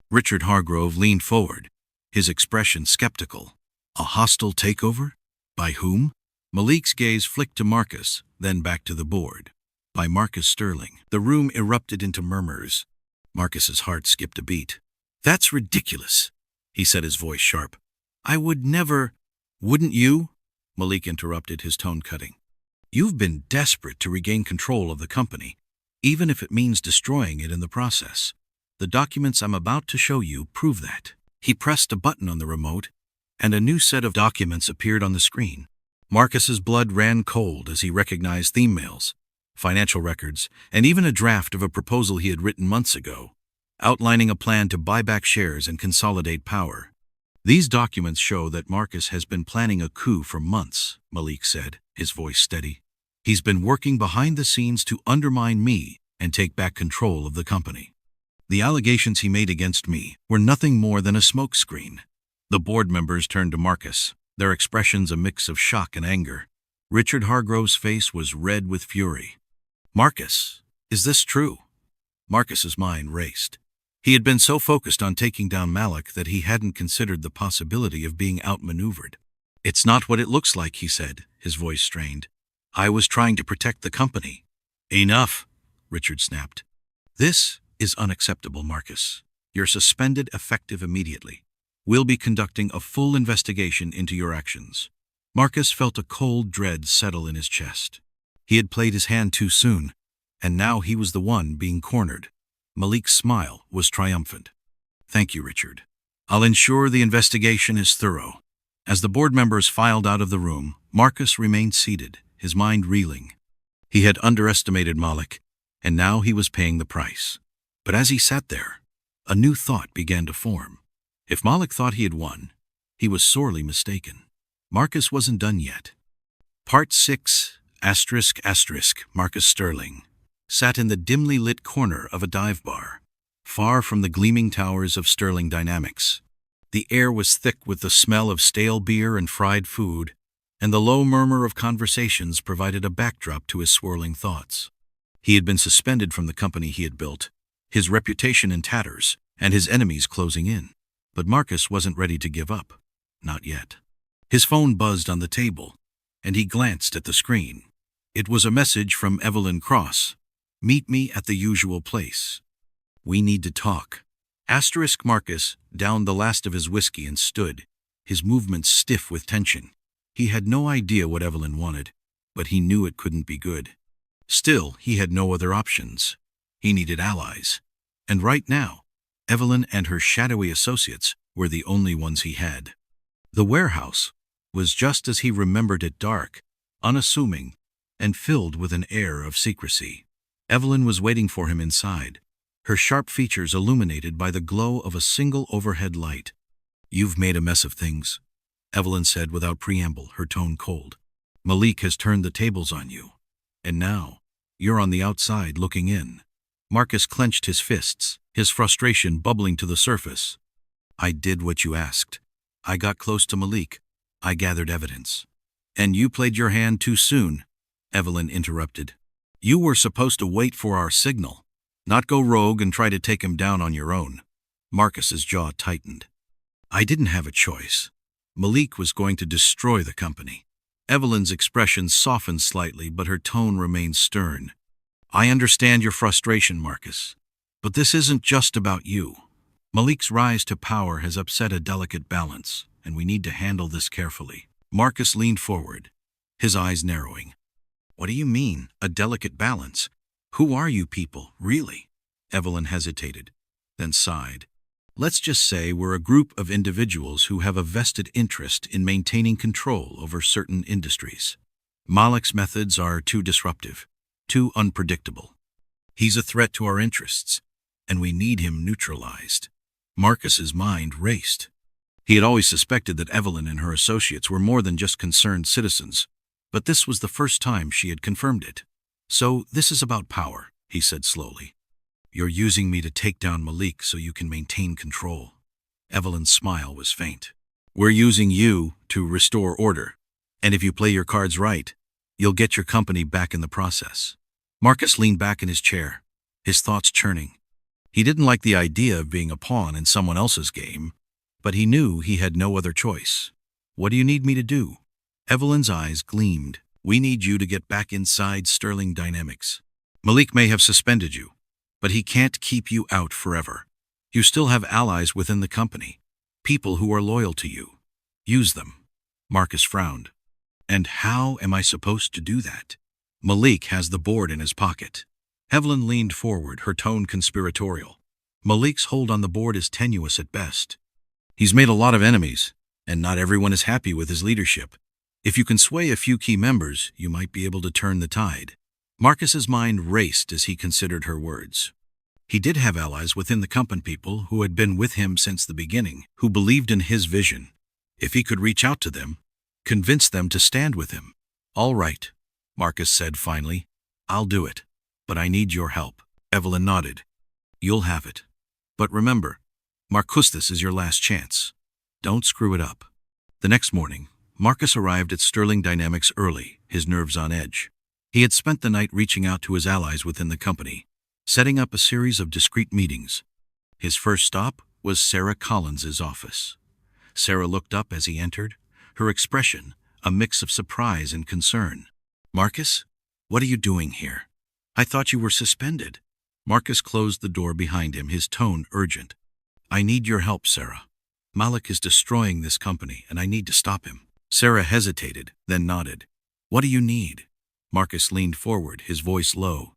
S1: Richard Hargrove leaned forward, his expression skeptical. A hostile takeover? By whom? Malik's gaze flicked to Marcus, then back to the board. By Marcus Sterling. The room erupted into murmurs. Marcus's heart skipped a beat. That's ridiculous, he said, his voice sharp. I would never. Wouldn't you? Malik interrupted, his tone cutting. You've been desperate to regain control of the company, even if it means destroying it in the process. The documents I'm about to show you prove that. He pressed a button on the remote, and a new set of documents appeared on the screen. Marcus's blood ran cold as he recognized theme mails, financial records, and even a draft of a proposal he had written months ago, outlining a plan to buy back shares and consolidate power. These documents show that Marcus has been planning a coup for months, Malik said, his voice steady. He's been working behind the scenes to undermine me and take back control of the company. The allegations he made against me were nothing more than a smokescreen. The board members turned to Marcus, their expressions a mix of shock and anger. Richard Hargrove's face was red with fury. Marcus, is this true? Marcus's mind raced. He had been so focused on taking down Malik that he hadn't considered the possibility of being outmaneuvered. It's not what it looks like, he said, his voice strained. I was trying to protect the company. Enough, Richard snapped. This is unacceptable, Marcus. You're suspended effective immediately. We'll be conducting a full investigation into your actions. Marcus felt a cold dread settle in his chest. He had played his hand too soon, and now he was the one being cornered. Malik's smile was triumphant. Thank you, Richard. I'll ensure the investigation is thorough. As the board members filed out of the room, Marcus remained seated, his mind reeling. He had underestimated Malik, and now he was paying the price. But as he sat there, a new thought began to form. If Malik thought he had won, he was sorely mistaken. Marcus wasn't done yet. Part 6, ***, Marcus Sterling sat in the dimly lit corner of a dive bar, far from the gleaming towers of Sterling Dynamics. The air was thick with the smell of stale beer and fried food, and the low murmur of conversations provided a backdrop to his swirling thoughts. He had been suspended from the company he had built, his reputation in tatters, and his enemies closing in. But Marcus wasn't ready to give up. Not yet. His phone buzzed on the table, and he glanced at the screen. It was a message from Evelyn Cross. Meet me at the usual place. We need to talk. Marcus downed the last of his whiskey and stood, his movements stiff with tension. He had no idea what Evelyn wanted, but he knew it couldn't be good. Still, he had no other options. He needed allies. And right now, Evelyn and her shadowy associates were the only ones he had. The warehouse was just as he remembered it, dark, unassuming, and filled with an air of secrecy. Evelyn was waiting for him inside, her sharp features illuminated by the glow of a single overhead light. You've made a mess of things, Evelyn said without preamble, her tone cold. Malik has turned the tables on you. And now, you're on the outside looking in. Marcus clenched his fists, his frustration bubbling to the surface. I did what you asked. I got close to Malik. I gathered evidence. And you played your hand too soon, Evelyn interrupted. You were supposed to wait for our signal, not go rogue and try to take him down on your own. Marcus's jaw tightened. I didn't have a choice. Malik was going to destroy the company. Evelyn's expression softened slightly, but her tone remained stern. I understand your frustration, Marcus, but this isn't just about you. Malik's rise to power has upset a delicate balance, and we need to handle this carefully. Marcus leaned forward, his eyes narrowing. What do you mean, a delicate balance? Who are you people, really? Evelyn hesitated, then sighed. Let's just say we're a group of individuals who have a vested interest in maintaining control over certain industries. Malik's methods are too disruptive, too unpredictable. He's a threat to our interests, and we need him neutralized. Marcus's mind raced. He had always suspected that Evelyn and her associates were more than just concerned citizens, but this was the first time she had confirmed it. So this is about power, he said slowly. You're using me to take down Malik so you can maintain control. Evelyn's smile was faint. We're using you to restore order, and if you play your cards right, you'll get your company back in the process. Marcus leaned back in his chair, his thoughts churning. He didn't like the idea of being a pawn in someone else's game, but he knew he had no other choice. What do you need me to do? Evelyn's eyes gleamed. We need you to get back inside Sterling Dynamics. Malik may have suspended you, but he can't keep you out forever. You still have allies within the company, people who are loyal to you. Use them. Marcus frowned. And how am I supposed to do that? Malik has the board in his pocket. Evelyn leaned forward, her tone conspiratorial. Malik's hold on the board is tenuous at best. He's made a lot of enemies, and not everyone is happy with his leadership. If you can sway a few key members, you might be able to turn the tide. Marcus's mind raced as he considered her words. He did have allies within the company, people who had been with him since the beginning, who believed in his vision. If he could reach out to them, convince them to stand with him. All right, Marcus said finally. I'll do it. But I need your help. Evelyn nodded. You'll have it. But remember, Marcus, this is your last chance. Don't screw it up. The next morning, Marcus arrived at Sterling Dynamics early, his nerves on edge. He had spent the night reaching out to his allies within the company, setting up a series of discreet meetings. His first stop was Sarah Collins's office. Sarah looked up as he entered, her expression a mix of surprise and concern. Marcus, what are you doing here? I thought you were suspended. Marcus closed the door behind him, his tone urgent. I need your help, Sarah. Malik is destroying this company, and I need to stop him. Sarah hesitated, then nodded. What do you need? Marcus leaned forward, his voice low.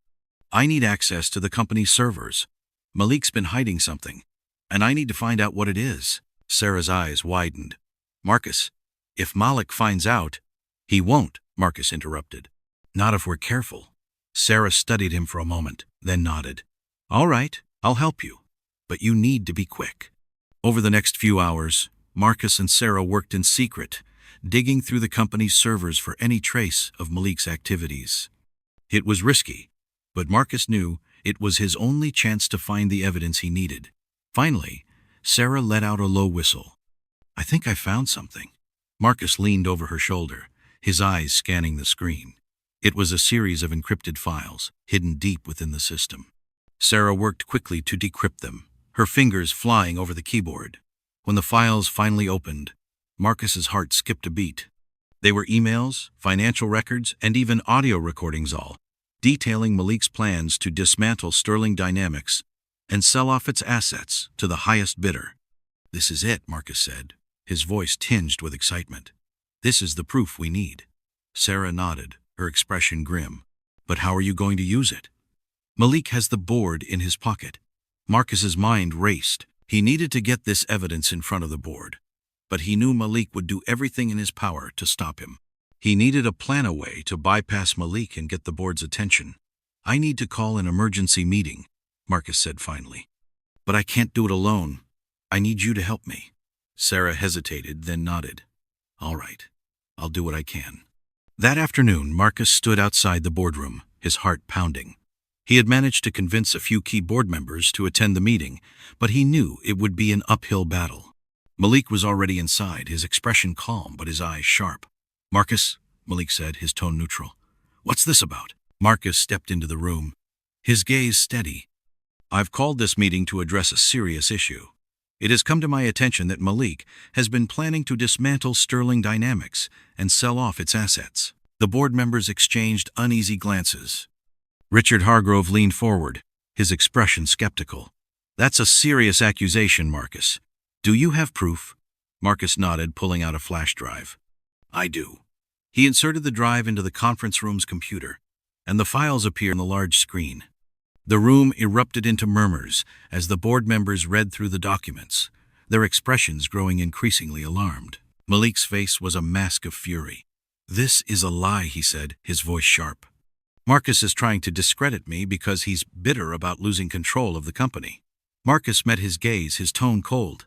S1: I need access to the company's servers. Malik's been hiding something, and I need to find out what it is. Sarah's eyes widened. Marcus, if Malik finds out— He won't, Marcus interrupted. Not if we're careful. Sarah studied him for a moment, then nodded. All right, I'll help you, but you need to be quick. Over the next few hours, Marcus and Sarah worked in secret, digging through the company's servers for any trace of Malik's activities. It was risky, but Marcus knew it was his only chance to find the evidence he needed. Finally, Sarah let out a low whistle. I think I found something. Marcus leaned over her shoulder, his eyes scanning the screen. It was a series of encrypted files, hidden deep within the system. Sarah worked quickly to decrypt them, her fingers flying over the keyboard. When the files finally opened, Marcus's heart skipped a beat. They were emails, financial records, and even audio recordings, all detailing Malik's plans to dismantle Sterling Dynamics and sell off its assets to the highest bidder. This is it, Marcus said, his voice tinged with excitement. This is the proof we need. Sarah nodded, her expression grim. But how are you going to use it? Malik has the board in his pocket. Marcus's mind raced. He needed to get this evidence in front of the board, but he knew Malik would do everything in his power to stop him. He needed a plan, a way to bypass Malik and get the board's attention. I need to call an emergency meeting, Marcus said finally. But I can't do it alone. I need you to help me. Sarah hesitated, then nodded. All right, I'll do what I can. That afternoon, Marcus stood outside the boardroom, his heart pounding. He had managed to convince a few key board members to attend the meeting, but he knew it would be an uphill battle. Malik was already inside, his expression calm but his eyes sharp. Marcus, Malik said, his tone neutral. What's this about? Marcus stepped into the room, his gaze steady. I've called this meeting to address a serious issue. It has come to my attention that Malik has been planning to dismantle Sterling Dynamics and sell off its assets. The board members exchanged uneasy glances. Richard Hargrove leaned forward, his expression skeptical. That's a serious accusation, Marcus. Do you have proof? Marcus nodded, pulling out a flash drive. I do. He inserted the drive into the conference room's computer, and the files appeared on the large screen. The room erupted into murmurs as the board members read through the documents, their expressions growing increasingly alarmed. Malik's face was a mask of fury. This is a lie, he said, his voice sharp. Marcus is trying to discredit me because he's bitter about losing control of the company. Marcus met his gaze, his tone cold.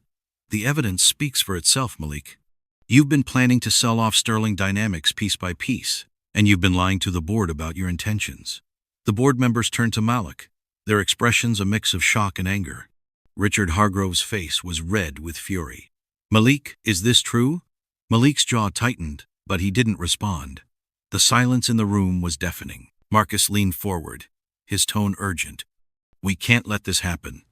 S1: The evidence speaks for itself, Malik. You've been planning to sell off Sterling Dynamics piece by piece, and you've been lying to the board about your intentions. The board members turned to Malik, their expressions a mix of shock and anger. Richard Hargrove's face was red with fury. Malik, is this true? Malik's jaw tightened, but he didn't respond. The silence in the room was deafening. Marcus leaned forward, his tone urgent. We can't let this happen.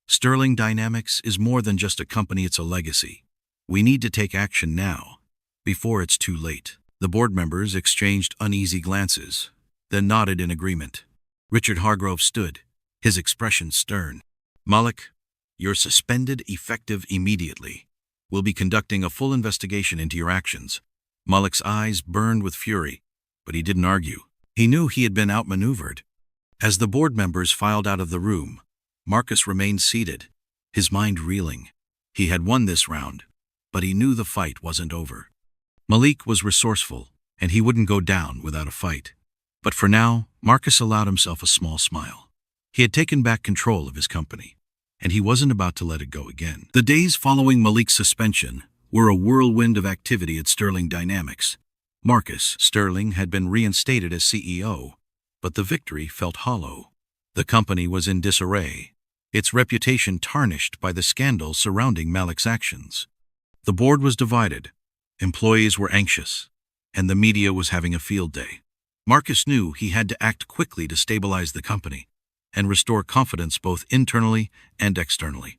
S1: Sterling Dynamics is more than just a company, it's a legacy. We need to take action now, before it's too late. The board members exchanged uneasy glances, then nodded in agreement. Richard Hargrove stood, his expression stern. Malik, you're suspended effective immediately. We'll be conducting a full investigation into your actions. Malik's eyes burned with fury, but he didn't argue. He knew he had been outmaneuvered. As the board members filed out of the room, Marcus remained seated, his mind reeling. He had won this round, but he knew the fight wasn't over. Malik was resourceful, and he wouldn't go down without a fight. But for now, Marcus allowed himself a small smile. He had taken back control of his company, and he wasn't about to let it go again. The days following Malik's suspension were a whirlwind of activity at Sterling Dynamics. Marcus Sterling had been reinstated as CEO, but the victory felt hollow. The company was in disarray, its reputation tarnished by the scandal surrounding Malik's actions. The board was divided, employees were anxious, and the media was having a field day. Marcus knew he had to act quickly to stabilize the company and restore confidence both internally and externally.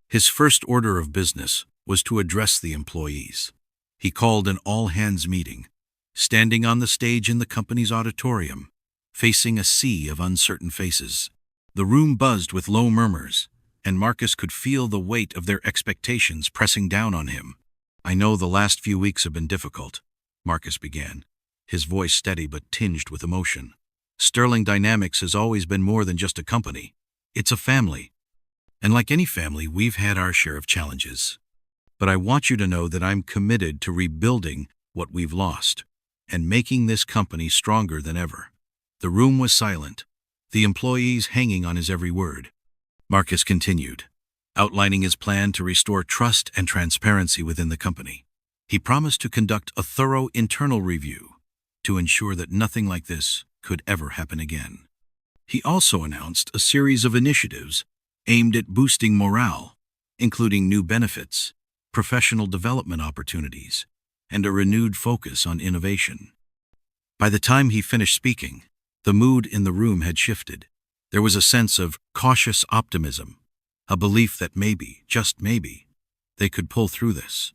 S1: His first order of business was to address the employees. He called an all-hands meeting, standing on the stage in the company's auditorium, facing a sea of uncertain faces. The room buzzed with low murmurs, and Marcus could feel the weight of their expectations pressing down on him. I know the last few weeks have been difficult, Marcus began, his voice steady but tinged with emotion. Sterling Dynamics has always been more than just a company. It's a family. And like any family, we've had our share of challenges. But I want you to know that I'm committed to rebuilding what we've lost and making this company stronger than ever. The room was silent, the employees hanging on his every word. Marcus continued, outlining his plan to restore trust and transparency within the company. He promised to conduct a thorough internal review to ensure that nothing like this could ever happen again. He also announced a series of initiatives aimed at boosting morale, including new benefits, professional development opportunities, and a renewed focus on innovation. By the time he finished speaking, the mood in the room had shifted. There was a sense of cautious optimism, a belief that maybe, just maybe, they could pull through this.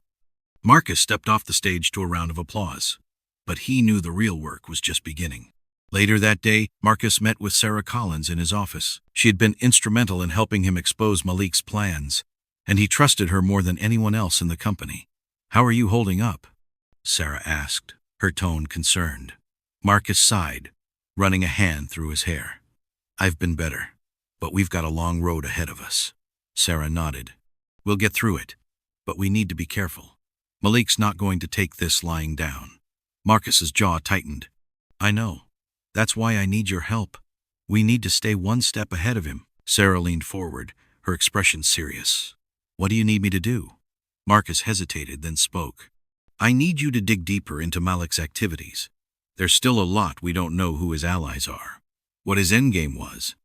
S1: Marcus stepped off the stage to a round of applause, but he knew the real work was just beginning. Later that day, Marcus met with Sarah Collins in his office. She had been instrumental in helping him expose Malik's plans, and he trusted her more than anyone else in the company. How are you holding up? Sarah asked, her tone concerned. Marcus sighed, running a hand through his hair. I've been better, but we've got a long road ahead of us. Sarah nodded. We'll get through it, but we need to be careful. Malik's not going to take this lying down. Marcus's jaw tightened. I know. That's why I need your help. We need to stay one step ahead of him. Sarah leaned forward, her expression serious. What do you need me to do? Marcus hesitated, then spoke. I need you to dig deeper into Malik's activities. There's still a lot we don't know who his allies are, what his endgame was.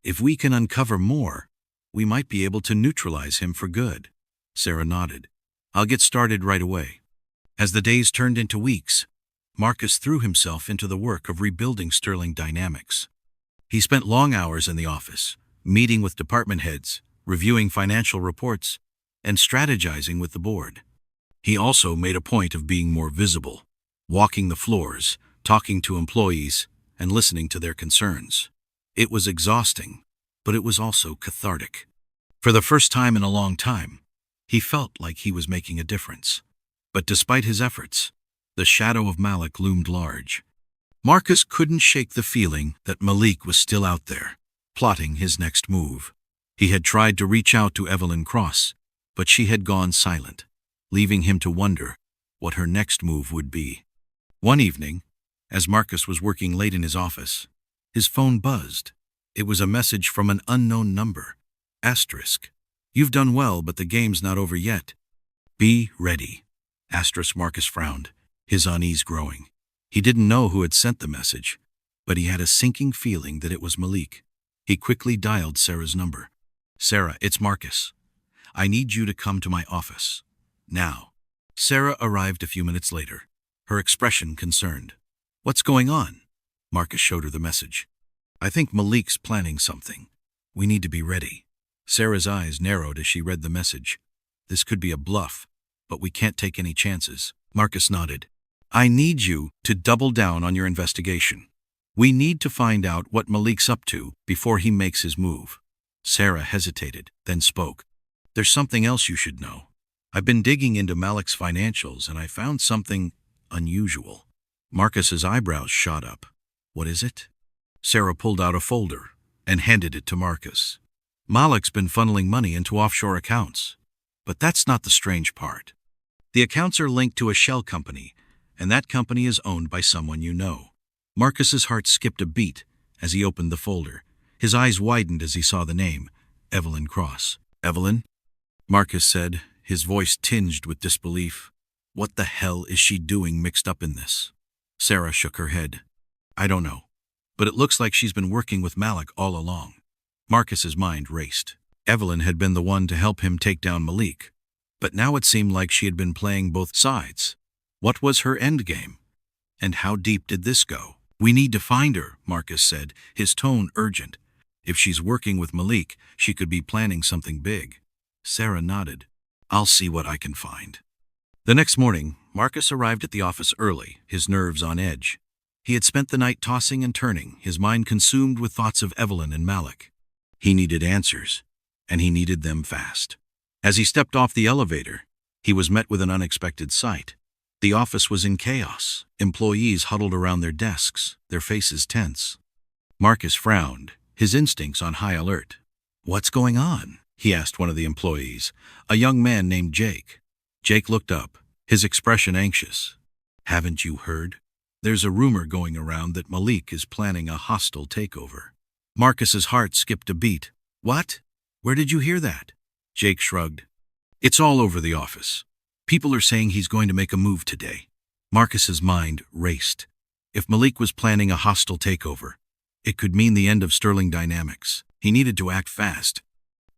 S1: If we can uncover more, we might be able to neutralize him for good. Sarah nodded. I'll get started right away. As the days turned into weeks, Marcus threw himself into the work of rebuilding Sterling Dynamics. He spent long hours in the office, meeting with department heads, reviewing financial reports, and strategizing with the board. He also made a point of being more visible, walking the floors, talking to employees, and listening to their concerns. It was exhausting, but it was also cathartic. For the first time in a long time, he felt like he was making a difference. But despite his efforts, the shadow of Malik loomed large. Marcus couldn't shake the feeling that Malik was still out there, plotting his next move. He had tried to reach out to Evelyn Cross, but she had gone silent, leaving him to wonder what her next move would be. One evening, as Marcus was working late in his office, his phone buzzed. It was a message from an unknown number. Asterisk. You've done well, but the game's not over yet. Be ready. Asterisk. Marcus frowned, his unease growing. He didn't know who had sent the message, but he had a sinking feeling that it was Malik. He quickly dialed Sarah's number. Sarah, it's Marcus. I need you to come to my office. Now. Sarah arrived a few minutes later, her expression concerned. What's going on? Marcus showed her the message. I think Malik's planning something. We need to be ready. Sarah's eyes narrowed as she read the message. This could be a bluff, but we can't take any chances. Marcus nodded. I need you to double down on your investigation. We need to find out what Malik's up to before he makes his move. Sarah hesitated, then spoke. There's something else you should know. I've been digging into Malik's financials and I found something unusual. Marcus's eyebrows shot up. What is it? Sarah pulled out a folder and handed it to Marcus. Malik's been funneling money into offshore accounts. But that's not the strange part. The accounts are linked to a shell company, and that company is owned by someone you know. Marcus's heart skipped a beat as he opened the folder. His eyes widened as he saw the name, Evelyn Cross. Evelyn? Marcus said, his voice tinged with disbelief. What the hell is she doing mixed up in this? Sarah shook her head. I don't know, but it looks like she's been working with Malik all along. Marcus's mind raced. Evelyn had been the one to help him take down Malik, but now it seemed like she had been playing both sides. What was her endgame? And how deep did this go? We need to find her, Marcus said, his tone urgent. If she's working with Malik, she could be planning something big. Sarah nodded. I'll see what I can find. The next morning, Marcus arrived at the office early, his nerves on edge. He had spent the night tossing and turning, his mind consumed with thoughts of Evelyn and Malik. He needed answers, and he needed them fast. As he stepped off the elevator, he was met with an unexpected sight. The office was in chaos, employees huddled around their desks, their faces tense. Marcus frowned, his instincts on high alert. What's going on? He asked one of the employees, a young man named Jake. Jake looked up, his expression anxious. Haven't you heard? There's a rumor going around that Malik is planning a hostile takeover. Marcus's heart skipped a beat. What? Where did you hear that? Jake shrugged. It's all over the office. People are saying he's going to make a move today. Marcus's mind raced. If Malik was planning a hostile takeover, it could mean the end of Sterling Dynamics. He needed to act fast.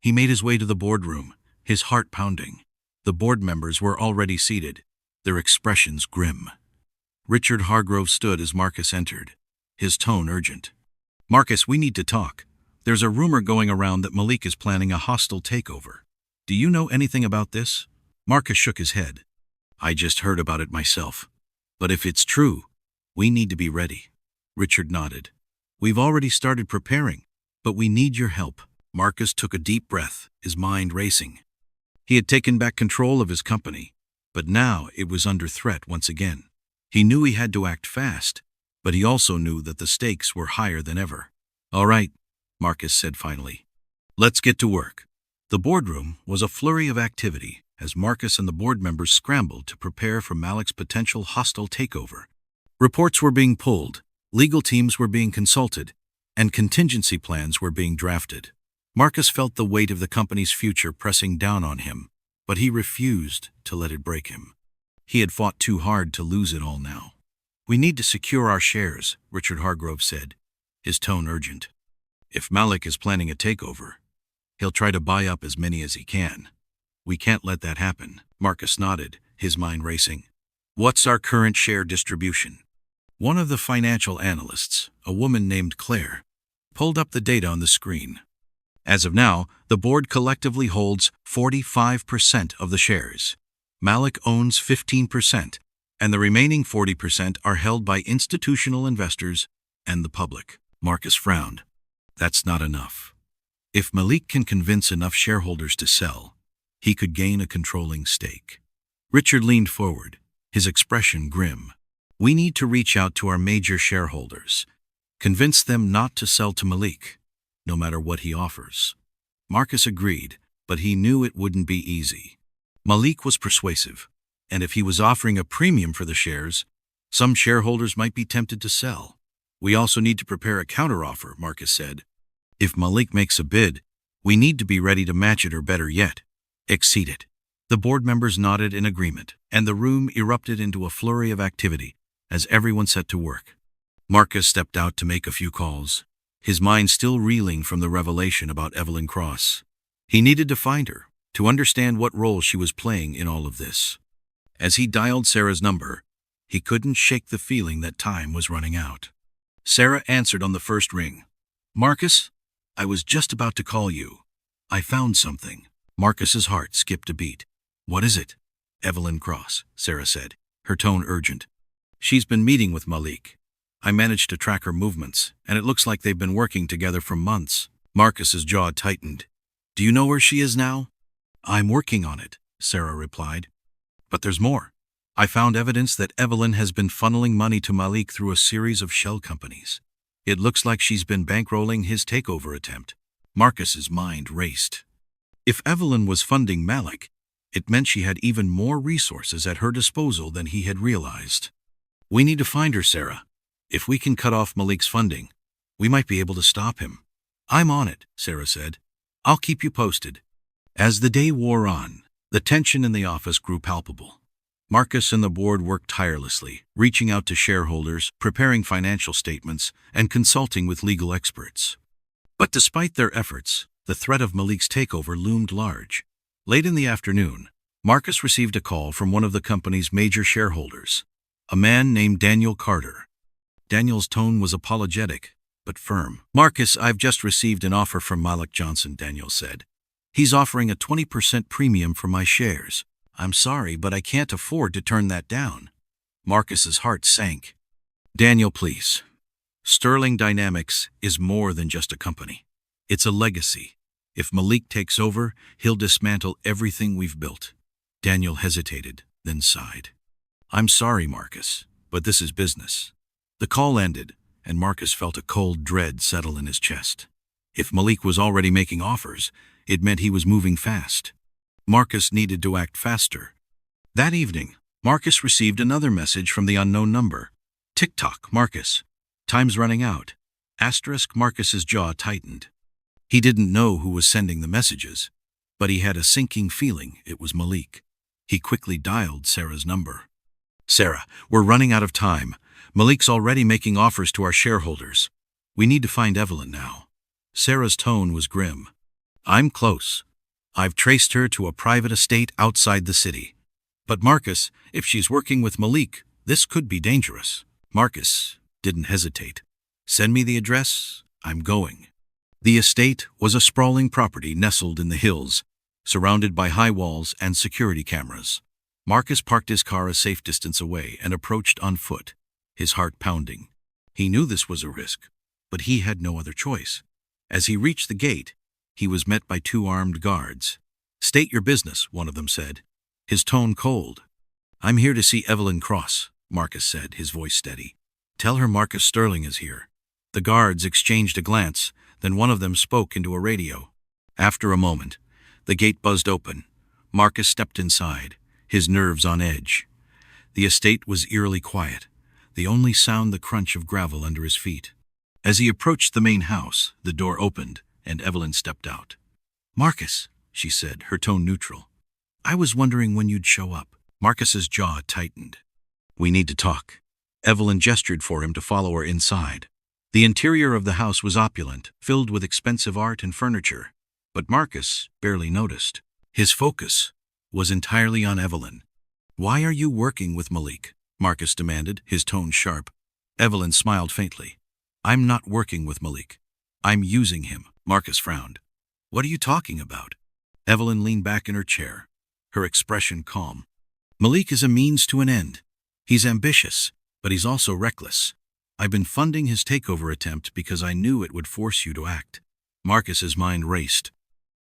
S1: He made his way to the boardroom, his heart pounding. The board members were already seated, their expressions grim. Richard Hargrove stood as Marcus entered, his tone urgent. Marcus, we need to talk. There's a rumor going around that Malik is planning a hostile takeover. Do you know anything about this? Marcus shook his head. I just heard about it myself. But if it's true, we need to be ready. Richard nodded. We've already started preparing, but we need your help. Marcus took a deep breath, his mind racing. He had taken back control of his company, but now it was under threat once again. He knew he had to act fast, but he also knew that the stakes were higher than ever. All right, Marcus said finally. Let's get to work. The boardroom was a flurry of activity as Marcus and the board members scrambled to prepare for Malik's potential hostile takeover. Reports were being pulled, legal teams were being consulted, and contingency plans were being drafted. Marcus felt the weight of the company's future pressing down on him, but he refused to let it break him. He had fought too hard to lose it all now. We need to secure our shares, Richard Hargrove said, his tone urgent. If Malik is planning a takeover, he'll try to buy up as many as he can. We can't let that happen. Marcus nodded, his mind racing. What's our current share distribution? One of the financial analysts, a woman named Claire, pulled up the data on the screen. As of now, the board collectively holds 45% of the shares. Malik owns 15%, and the remaining 40% are held by institutional investors and the public. Marcus frowned. That's not enough. If Malik can convince enough shareholders to sell, he could gain a controlling stake. Richard leaned forward, his expression grim. We need to reach out to our major shareholders. Convince them not to sell to Malik, no matter what he offers. Marcus agreed, but he knew it wouldn't be easy. Malik was persuasive, and if he was offering a premium for the shares, some shareholders might be tempted to sell. We also need to prepare a counteroffer, Marcus said. If Malik makes a bid, we need to be ready to match it or better yet, exceed it. The board members nodded in agreement, and the room erupted into a flurry of activity as everyone set to work. Marcus stepped out to make a few calls, his mind still reeling from the revelation about Evelyn Cross. He needed to find her, to understand what role she was playing in all of this. As he dialed Sarah's number, he couldn't shake the feeling that time was running out. Sarah answered on the first ring. Marcus, I was just about to call you. I found something. Marcus's heart skipped a beat. What is it? Evelyn Cross, Sarah said, her tone urgent. She's been meeting with Malik. I managed to track her movements, and it looks like they've been working together for months. Marcus's jaw tightened. Do you know where she is now? I'm working on it, Sarah replied. But there's more. I found evidence that Evelyn has been funneling money to Malik through a series of shell companies. It looks like she's been bankrolling his takeover attempt. Marcus's mind raced. If Evelyn was funding Malik, it meant she had even more resources at her disposal than he had realized. We need to find her, Sarah. If we can cut off Malik's funding, we might be able to stop him. I'm on it, Sarah said. I'll keep you posted. As the day wore on, the tension in the office grew palpable. Marcus and the board worked tirelessly, reaching out to shareholders, preparing financial statements, and consulting with legal experts. But despite their efforts, the threat of Malik's takeover loomed large. Late in the afternoon, Marcus received a call from one of the company's major shareholders, a man named Daniel Carter. Daniel's tone was apologetic, but firm. Marcus, I've just received an offer from Malik Johnson, Daniel said. He's offering a 20% premium for my shares. I'm sorry, but I can't afford to turn that down. Marcus's heart sank. Daniel, please. Sterling Dynamics is more than just a company. It's a legacy. If Malik takes over, he'll dismantle everything we've built. Daniel hesitated, then sighed. I'm sorry, Marcus, but this is business. The call ended, and Marcus felt a cold dread settle in his chest. If Malik was already making offers, it meant he was moving fast. Marcus needed to act faster. That evening, Marcus received another message from the unknown number. Tick-tock, Marcus. Time's running out. Asterisk. Marcus's jaw tightened. He didn't know who was sending the messages, but he had a sinking feeling it was Malik. He quickly dialed Sarah's number. Sarah, we're running out of time. Malik's already making offers to our shareholders. We need to find Evelyn now. Sarah's tone was grim. I'm close. I've traced her to a private estate outside the city. But Marcus, if she's working with Malik, this could be dangerous. Marcus didn't hesitate. Send me the address. I'm going. The estate was a sprawling property nestled in the hills, surrounded by high walls and security cameras. Marcus parked his car a safe distance away and approached on foot, his heart pounding. He knew this was a risk, but he had no other choice. As he reached the gate, he was met by two armed guards. State your business, one of them said, his tone cold. I'm here to see Evelyn Cross, Marcus said, his voice steady. Tell her Marcus Sterling is here. The guards exchanged a glance, then one of them spoke into a radio. After a moment, the gate buzzed open. Marcus stepped inside, his nerves on edge. The estate was eerily quiet, the only sound the crunch of gravel under his feet. As he approached the main house, the door opened, and Evelyn stepped out. Marcus, she said, her tone neutral. I was wondering when you'd show up. Marcus's jaw tightened. We need to talk. Evelyn gestured for him to follow her inside. The interior of the house was opulent, filled with expensive art and furniture, but Marcus barely noticed. His focus was entirely on Evelyn. Why are you working with Malik? Marcus demanded, his tone sharp. Evelyn smiled faintly. I'm not working with Malik. I'm using him. Marcus frowned. What are you talking about? Evelyn leaned back in her chair, her expression calm. Malik is a means to an end. He's ambitious, but he's also reckless. I've been funding his takeover attempt because I knew it would force you to act. Marcus's mind raced.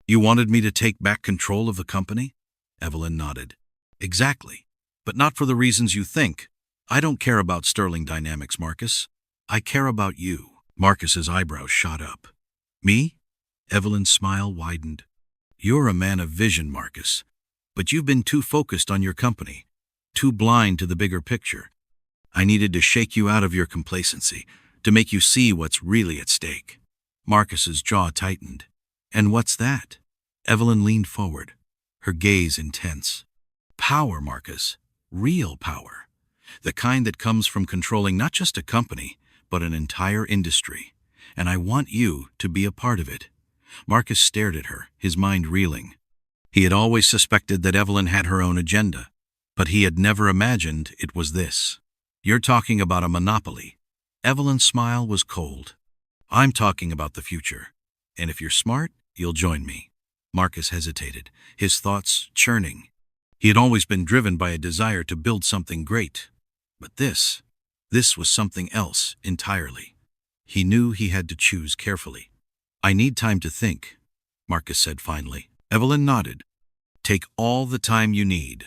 S1: You wanted me to take back control of the company? Evelyn nodded. Exactly. But not for the reasons you think. I don't care about Sterling Dynamics, Marcus. I care about you. Marcus's eyebrows shot up. Me? Evelyn's smile widened. You're a man of vision, Marcus. But you've been too focused on your company, too blind to the bigger picture. I needed to shake you out of your complacency, to make you see what's really at stake. Marcus's jaw tightened. And what's that? Evelyn leaned forward, her gaze intense. Power, Marcus. Real power. The kind that comes from controlling not just a company, but an entire industry. And I want you to be a part of it. Marcus stared at her, his mind reeling. He had always suspected that Evelyn had her own agenda, but he had never imagined it was this. You're talking about a monopoly. Evelyn's smile was cold. I'm talking about the future. And if you're smart, you'll join me. Marcus hesitated, his thoughts churning. He had always been driven by a desire to build something great. But this was something else entirely. He knew he had to choose carefully. I need time to think, Marcus said finally. Evelyn nodded. Take all the time you need.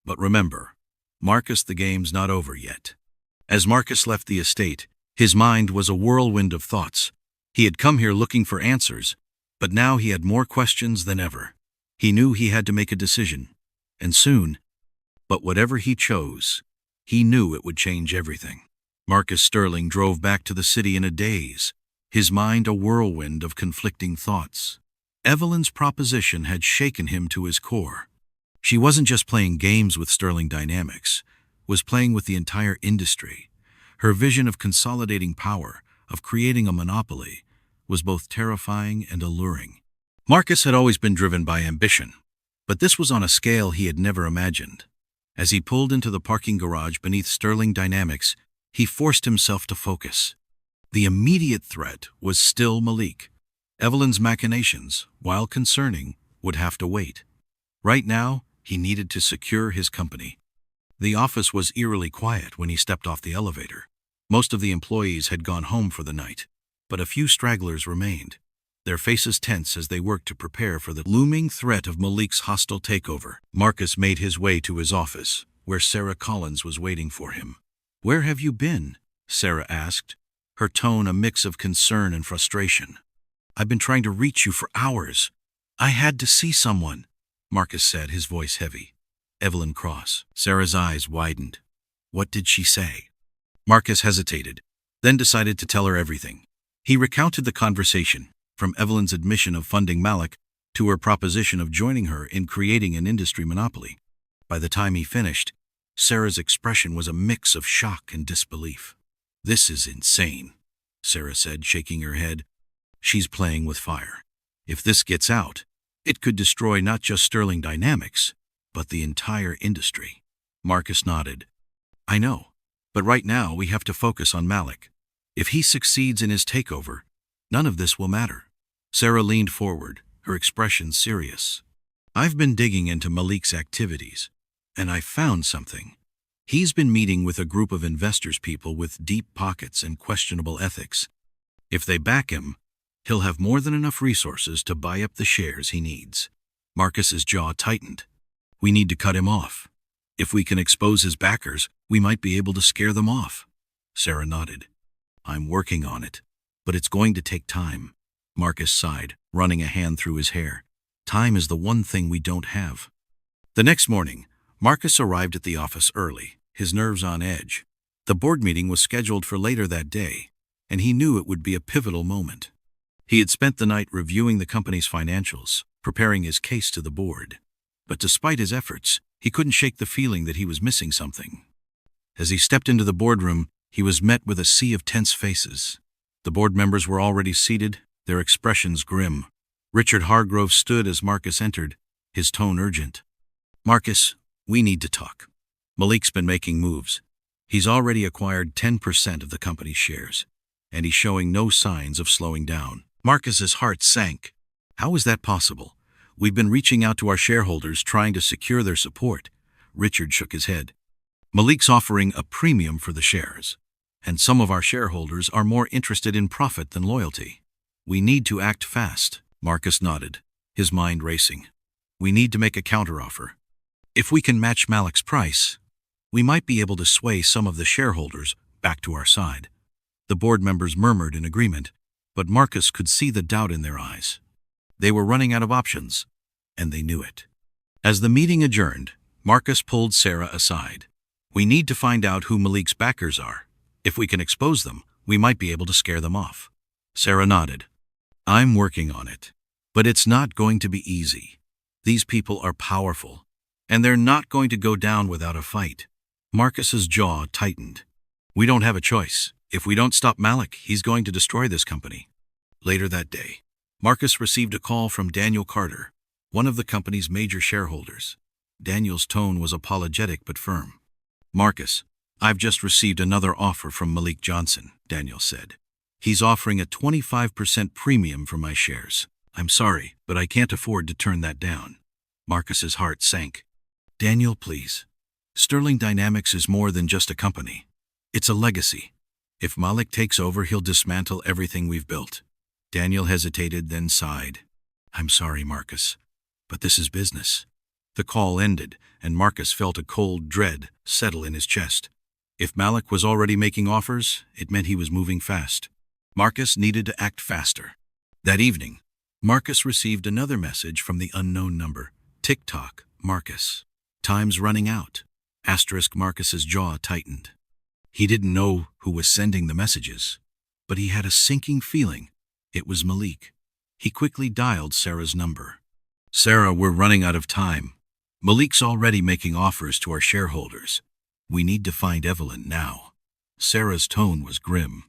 S1: But remember, Marcus, the game's not over yet. As Marcus left the estate, his mind was a whirlwind of thoughts. He had come here looking for answers, but now he had more questions than ever. He knew he had to make a decision, and soon. But whatever he chose, he knew it would change everything. Marcus Sterling drove back to the city in a daze, his mind a whirlwind of conflicting thoughts. Evelyn's proposition had shaken him to his core. She wasn't just playing games with Sterling Dynamics, was playing with the entire industry. Her vision of consolidating power, of creating a monopoly, was both terrifying and alluring. Marcus had always been driven by ambition, but this was on a scale he had never imagined. As he pulled into the parking garage beneath Sterling Dynamics, he forced himself to focus. The immediate threat was still Malik. Evelyn's machinations, while concerning, would have to wait. Right now, he needed to secure his company. The office was eerily quiet when he stepped off the elevator. Most of the employees had gone home for the night, but a few stragglers remained, their faces tense as they worked to prepare for the looming threat of Malik's hostile takeover. Marcus made his way to his office, where Sarah Collins was waiting for him. "Where have you been?" Sarah asked, her tone a mix of concern and frustration. "I've been trying to reach you for hours. I had to see someone," Marcus said, his voice heavy. Evelyn Cross. Sarah's eyes widened. What did she say? Marcus hesitated, then decided to tell her everything. He recounted the conversation, from Evelyn's admission of funding Malik to her proposition of joining her in creating an industry monopoly. By the time he finished, Sarah's expression was a mix of shock and disbelief. "This is insane," Sarah said, shaking her head. "She's playing with fire. If this gets out, it could destroy not just Sterling Dynamics, but the entire industry." Marcus nodded. "I know, but right now we have to focus on Malik. If he succeeds in his takeover, none of this will matter." Sarah leaned forward, her expression serious. "I've been digging into Malik's activities, and I found something. He's been meeting with a group of investors, people with deep pockets and questionable ethics. If they back him, he'll have more than enough resources to buy up the shares he needs." Marcus's jaw tightened. "We need to cut him off. If we can expose his backers, we might be able to scare them off." Sarah nodded. "I'm working on it, but it's going to take time." Marcus sighed, running a hand through his hair. "Time is the one thing we don't have." The next morning, Marcus arrived at the office early, his nerves on edge. The board meeting was scheduled for later that day, and he knew it would be a pivotal moment. He had spent the night reviewing the company's financials, preparing his case to the board. But despite his efforts, he couldn't shake the feeling that he was missing something. As he stepped into the boardroom, he was met with a sea of tense faces. The board members were already seated, their expressions grim. Richard Hargrove stood as Marcus entered, his tone urgent. "Marcus, we need to talk. Malik's been making moves. He's already acquired 10% of the company's shares, and he's showing no signs of slowing down." Marcus's heart sank. "How is that possible? We've been reaching out to our shareholders trying to secure their support." Richard shook his head. "Malik's offering a premium for the shares, and some of our shareholders are more interested in profit than loyalty." We need to act fast. Marcus nodded, his mind racing. We need to make a counteroffer. If we can match Malik's price, we might be able to sway some of the shareholders back to our side. The board members murmured in agreement, but Marcus could see the doubt in their eyes. They were running out of options, and they knew it. As the meeting adjourned, Marcus pulled Sarah aside. We need to find out who Malik's backers are. If we can expose them, we might be able to scare them off. Sarah nodded. I'm working on it. But it's not going to be easy. These people are powerful, and they're not going to go down without a fight. Marcus's jaw tightened. We don't have a choice. If we don't stop Malik, he's going to destroy this company. Later that day, Marcus received a call from Daniel Carter, one of the company's major shareholders. Daniel's tone was apologetic but firm. Marcus, I've just received another offer from Malik Johnson, Daniel said. He's offering a 25% premium for my shares. I'm sorry, but I can't afford to turn that down. Marcus's heart sank. Daniel, please. Sterling Dynamics is more than just a company. It's a legacy. If Malik takes over, he'll dismantle everything we've built. Daniel hesitated, then sighed. I'm sorry, Marcus, but this is business. The call ended, and Marcus felt a cold dread settle in his chest. If Malik was already making offers, it meant he was moving fast. Marcus needed to act faster. That evening, Marcus received another message from the unknown number. Tick-tock, Marcus. Time's running out. Asterisk. Marcus's jaw tightened. He didn't know who was sending the messages, but he had a sinking feeling it was Malik. He quickly dialed Sarah's number. Sarah, we're running out of time. Malik's already making offers to our shareholders. We need to find Evelyn now. Sarah's tone was grim.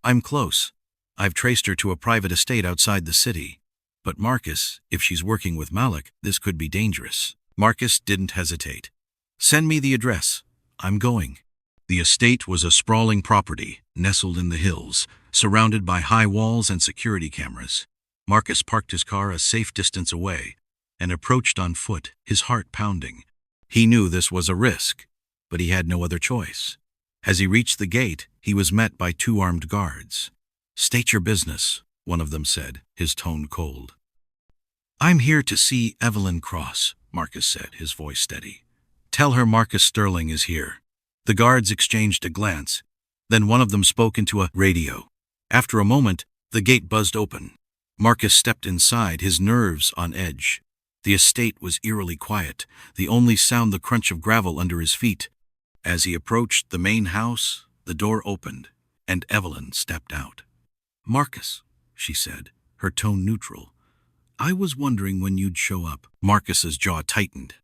S1: I'm close. I've traced her to a private estate outside the city. But Marcus, if she's working with Malik, this could be dangerous. Marcus didn't hesitate. Send me the address. I'm going. The estate was a sprawling property, nestled in the hills, surrounded by high walls and security cameras. Marcus parked his car a safe distance away and approached on foot, his heart pounding. He knew this was a risk, but he had no other choice. As he reached the gate, he was met by 2 armed guards. State your business, one of them said, his tone cold. I'm here to see Evelyn Cross, Marcus said, his voice steady. Tell her Marcus Sterling is here. The guards exchanged a glance. Then one of them spoke into a radio. After a moment, the gate buzzed open. Marcus stepped inside, his nerves on edge. The estate was eerily quiet, the only sound the crunch of gravel under his feet. As he approached the main house, the door opened, and Evelyn stepped out. Marcus, she said, her tone neutral. I was wondering when you'd show up. Marcus's jaw tightened.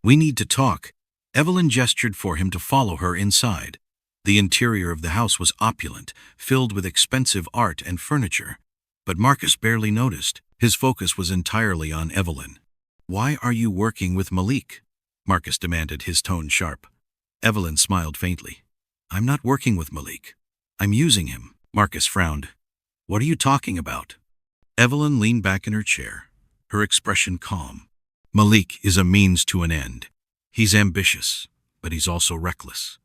S1: We need to talk. Evelyn gestured for him to follow her inside. The interior of the house was opulent, filled with expensive art and furniture. But Marcus barely noticed. His focus was entirely on Evelyn. Why are you working with Malik? Marcus demanded, his tone sharp. Evelyn smiled faintly. I'm not working with Malik. I'm using him. Marcus frowned. What are you talking about? Evelyn leaned back in her chair, her expression calm. Malik is a means to an end. He's ambitious, but he's also reckless.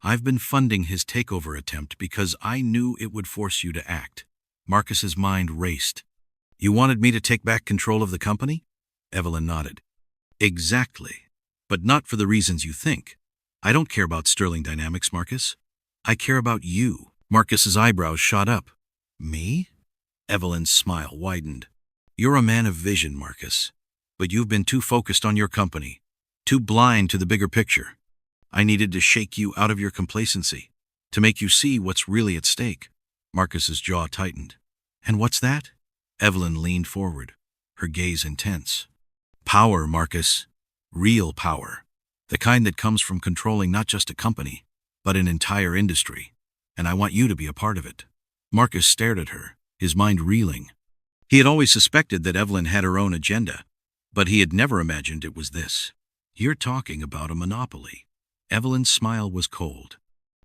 S1: I've been funding his takeover attempt because I knew it would force you to act. Marcus's mind raced. You wanted me to take back control of the company? Evelyn nodded. Exactly, but not for the reasons you think. I don't care about Sterling Dynamics, Marcus. I care about you. Marcus's eyebrows shot up. Me? Evelyn's smile widened. You're a man of vision, Marcus, but you've been too focused on your company, too blind to the bigger picture. I needed to shake you out of your complacency, to make you see what's really at stake. Marcus's jaw tightened. And what's that? Evelyn leaned forward, her gaze intense. Power, Marcus. Real power. The kind that comes from controlling not just a company, but an entire industry. And I want you to be a part of it. Marcus stared at her, his mind reeling. He had always suspected that Evelyn had her own agenda, but he had never imagined it was this. You're talking about a monopoly. Evelyn's smile was cold.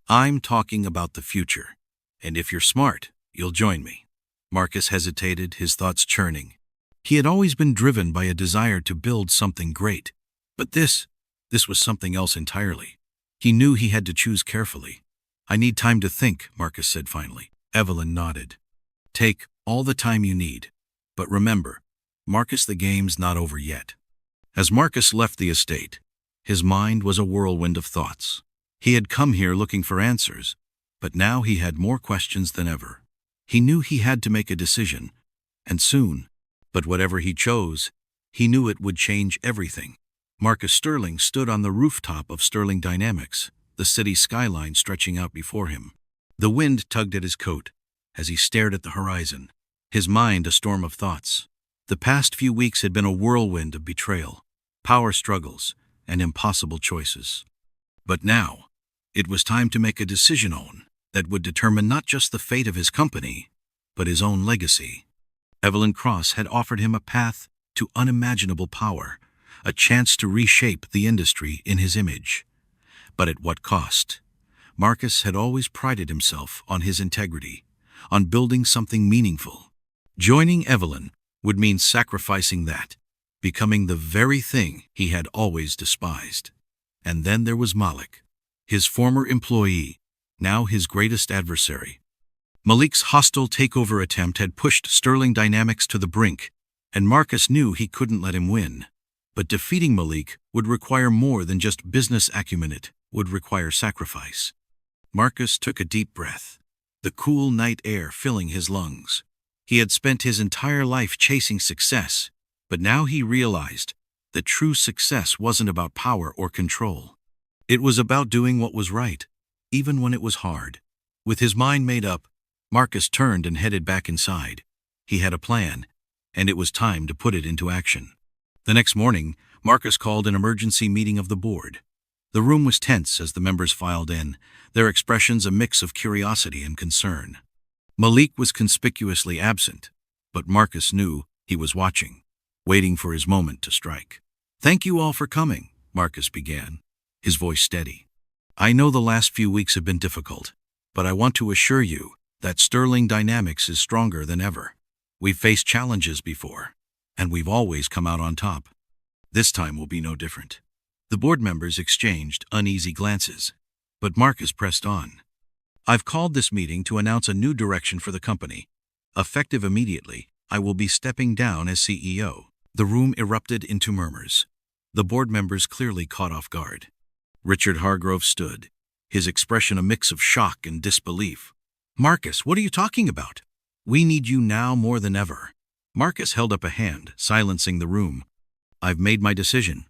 S1: I'm talking about the future, and if you're smart, you'll join me. Marcus hesitated, his thoughts churning. He had always been driven by a desire to build something great, but this was something else entirely. He knew he had to choose carefully. I need time to think, Marcus said finally. Evelyn nodded. Take All the time you need. But remember, Marcus, the game's not over yet. As Marcus left the estate, his mind was a whirlwind of thoughts. He had come here looking for answers, but now he had more questions than ever. He knew he had to make a decision, and soon. But whatever he chose, he knew it would change everything. Marcus Sterling stood on the rooftop of Sterling Dynamics, the city skyline stretching out before him. The wind tugged at his coat as he stared at the horizon, his mind a storm of thoughts. The past few weeks had been a whirlwind of betrayal, power struggles, and impossible choices. But now, it was time to make a decision that would determine not just the fate of his company, but his own legacy. Evelyn Cross had offered him a path to unimaginable power, a chance to reshape the industry in his image. But at what cost? Marcus had always prided himself on his integrity, on building something meaningful. Joining Evelyn would mean sacrificing that, becoming the very thing he had always despised. And then there was Malik, his former employee, now his greatest adversary. Malik's hostile takeover attempt had pushed Sterling Dynamics to the brink, and Marcus knew he couldn't let him win. But defeating Malik would require more than just business acumen. It would require sacrifice. Marcus took a deep breath, the cool night air filling his lungs. He had spent his entire life chasing success, but now he realized that true success wasn't about power or control. It was about doing what was right, even when it was hard. With his mind made up, Marcus turned and headed back inside. He had a plan, and it was time to put it into action. The next morning, Marcus called an emergency meeting of the board. The room was tense as the members filed in, their expressions a mix of curiosity and concern. Malik was conspicuously absent, but Marcus knew he was watching, waiting for his moment to strike. "Thank you all for coming," Marcus began, his voice steady. "I know the last few weeks have been difficult, but I want to assure you that Sterling Dynamics is stronger than ever. We've faced challenges before, and we've always come out on top. This time will be no different." The board members exchanged uneasy glances, but Marcus pressed on. "I've called this meeting to announce a new direction for the company. Effective immediately, I will be stepping down as CEO." The room erupted into murmurs. The board members clearly caught off guard. Richard Hargrove stood, his expression a mix of shock and disbelief. "Marcus, what are you talking about? We need you now more than ever." Marcus held up a hand, silencing the room. "I've made my decision,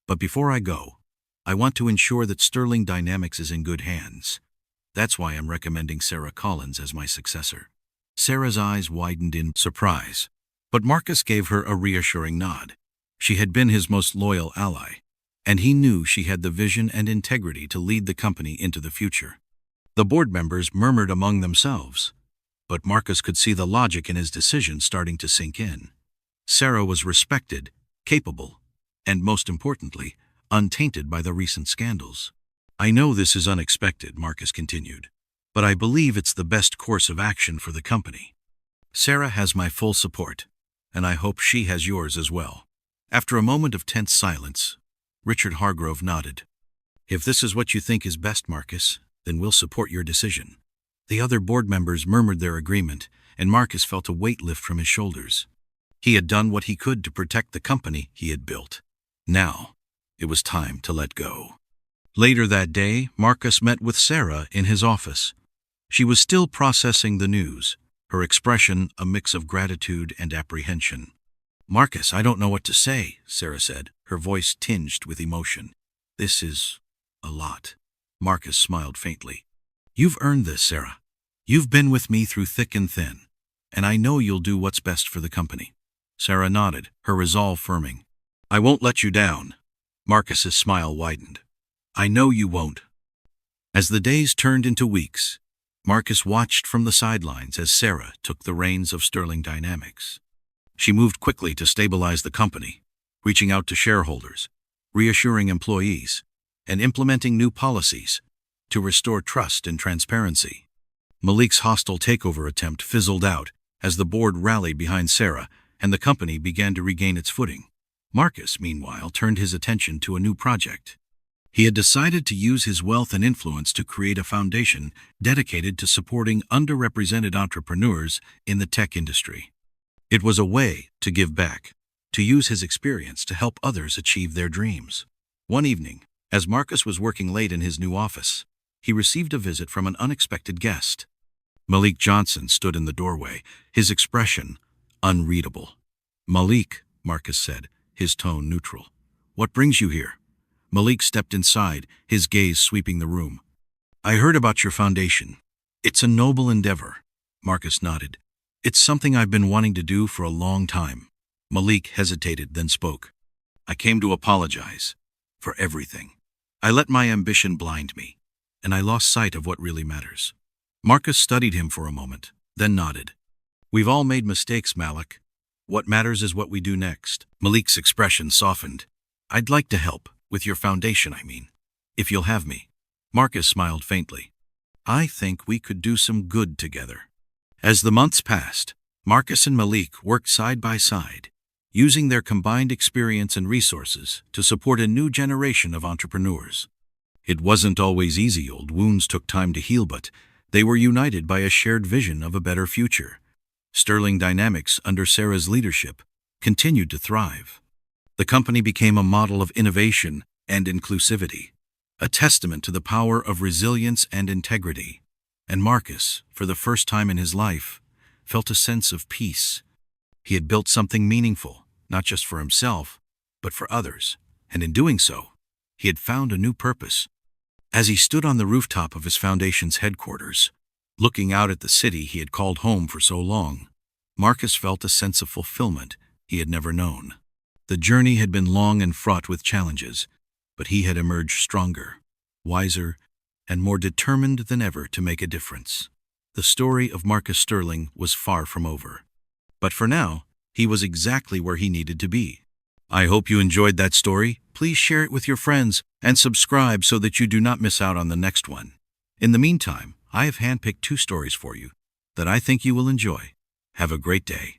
S1: but before I go, I want to ensure that Sterling Dynamics is in good hands. That's why I'm recommending Sarah Collins as my successor." Sarah's eyes widened in surprise, but Marcus gave her a reassuring nod. She had been his most loyal ally, and he knew she had the vision and integrity to lead the company into the future. The board members murmured among themselves, but Marcus could see the logic in his decision starting to sink in. Sarah was respected, capable, and most importantly, untainted by the recent scandals. "I know this is unexpected," Marcus continued, "but I believe it's the best course of action for the company. Sarah has my full support, and I hope she has yours as well." After a moment of tense silence, Richard Hargrove nodded. "If this is what you think is best, Marcus, then we'll support your decision." The other board members murmured their agreement, and Marcus felt a weight lift from his shoulders. He had done what he could to protect the company he had built. Now, it was time to let go. Later that day, Marcus met with Sarah in his office. She was still processing the news, her expression a mix of gratitude and apprehension. "Marcus, I don't know what to say," Sarah said, her voice tinged with emotion. "This is a lot." Marcus smiled faintly. "You've earned this, Sarah. You've been with me through thick and thin, and I know you'll do what's best for the company." Sarah nodded, her resolve firming. "I won't let you down." Marcus's smile widened. "I know you won't." As the days turned into weeks, Marcus watched from the sidelines as Sarah took the reins of Sterling Dynamics. She moved quickly to stabilize the company, reaching out to shareholders, reassuring employees, and implementing new policies to restore trust and transparency. Malik's hostile takeover attempt fizzled out as the board rallied behind Sarah and the company began to regain its footing. Marcus, meanwhile, turned his attention to a new project. He had decided to use his wealth and influence to create a foundation dedicated to supporting underrepresented entrepreneurs in the tech industry. It was a way to give back, to use his experience to help others achieve their dreams. One evening, as Marcus was working late in his new office, he received a visit from an unexpected guest. Malik Johnson stood in the doorway, his expression unreadable. "Malik," Marcus said, his tone neutral. "What brings you here?" Malik stepped inside, his gaze sweeping the room. "I heard about your foundation. It's a noble endeavor." Marcus nodded. "It's something I've been wanting to do for a long time." Malik hesitated, then spoke. "I came to apologize for everything. I let my ambition blind me, and I lost sight of what really matters." Marcus studied him for a moment, then nodded. "We've all made mistakes, Malik. What matters is what we do next." Malik's expression softened. "I'd like to help, with your foundation, I mean, if you'll have me." Marcus smiled faintly. "I think we could do some good together." As the months passed, Marcus and Malik worked side by side, using their combined experience and resources to support a new generation of entrepreneurs. It wasn't always easy. Old wounds took time to heal, but they were united by a shared vision of a better future. Sterling Dynamics, under Sarah's leadership, continued to thrive. The company became a model of innovation and inclusivity, a testament to the power of resilience and integrity. And Marcus, for the first time in his life, felt a sense of peace. He had built something meaningful, not just for himself, but for others, and in doing so, he had found a new purpose. As he stood on the rooftop of his foundation's headquarters, looking out at the city he had called home for so long, Marcus felt a sense of fulfillment he had never known. The journey had been long and fraught with challenges, but he had emerged stronger, wiser, and more determined than ever to make a difference. The story of Marcus Sterling was far from over. But for now, he was exactly where he needed to be. I hope you enjoyed that story. Please share it with your friends and subscribe so that you do not miss out on the next one. In the meantime, I have handpicked 2 stories for you that I think you will enjoy. Have a great day.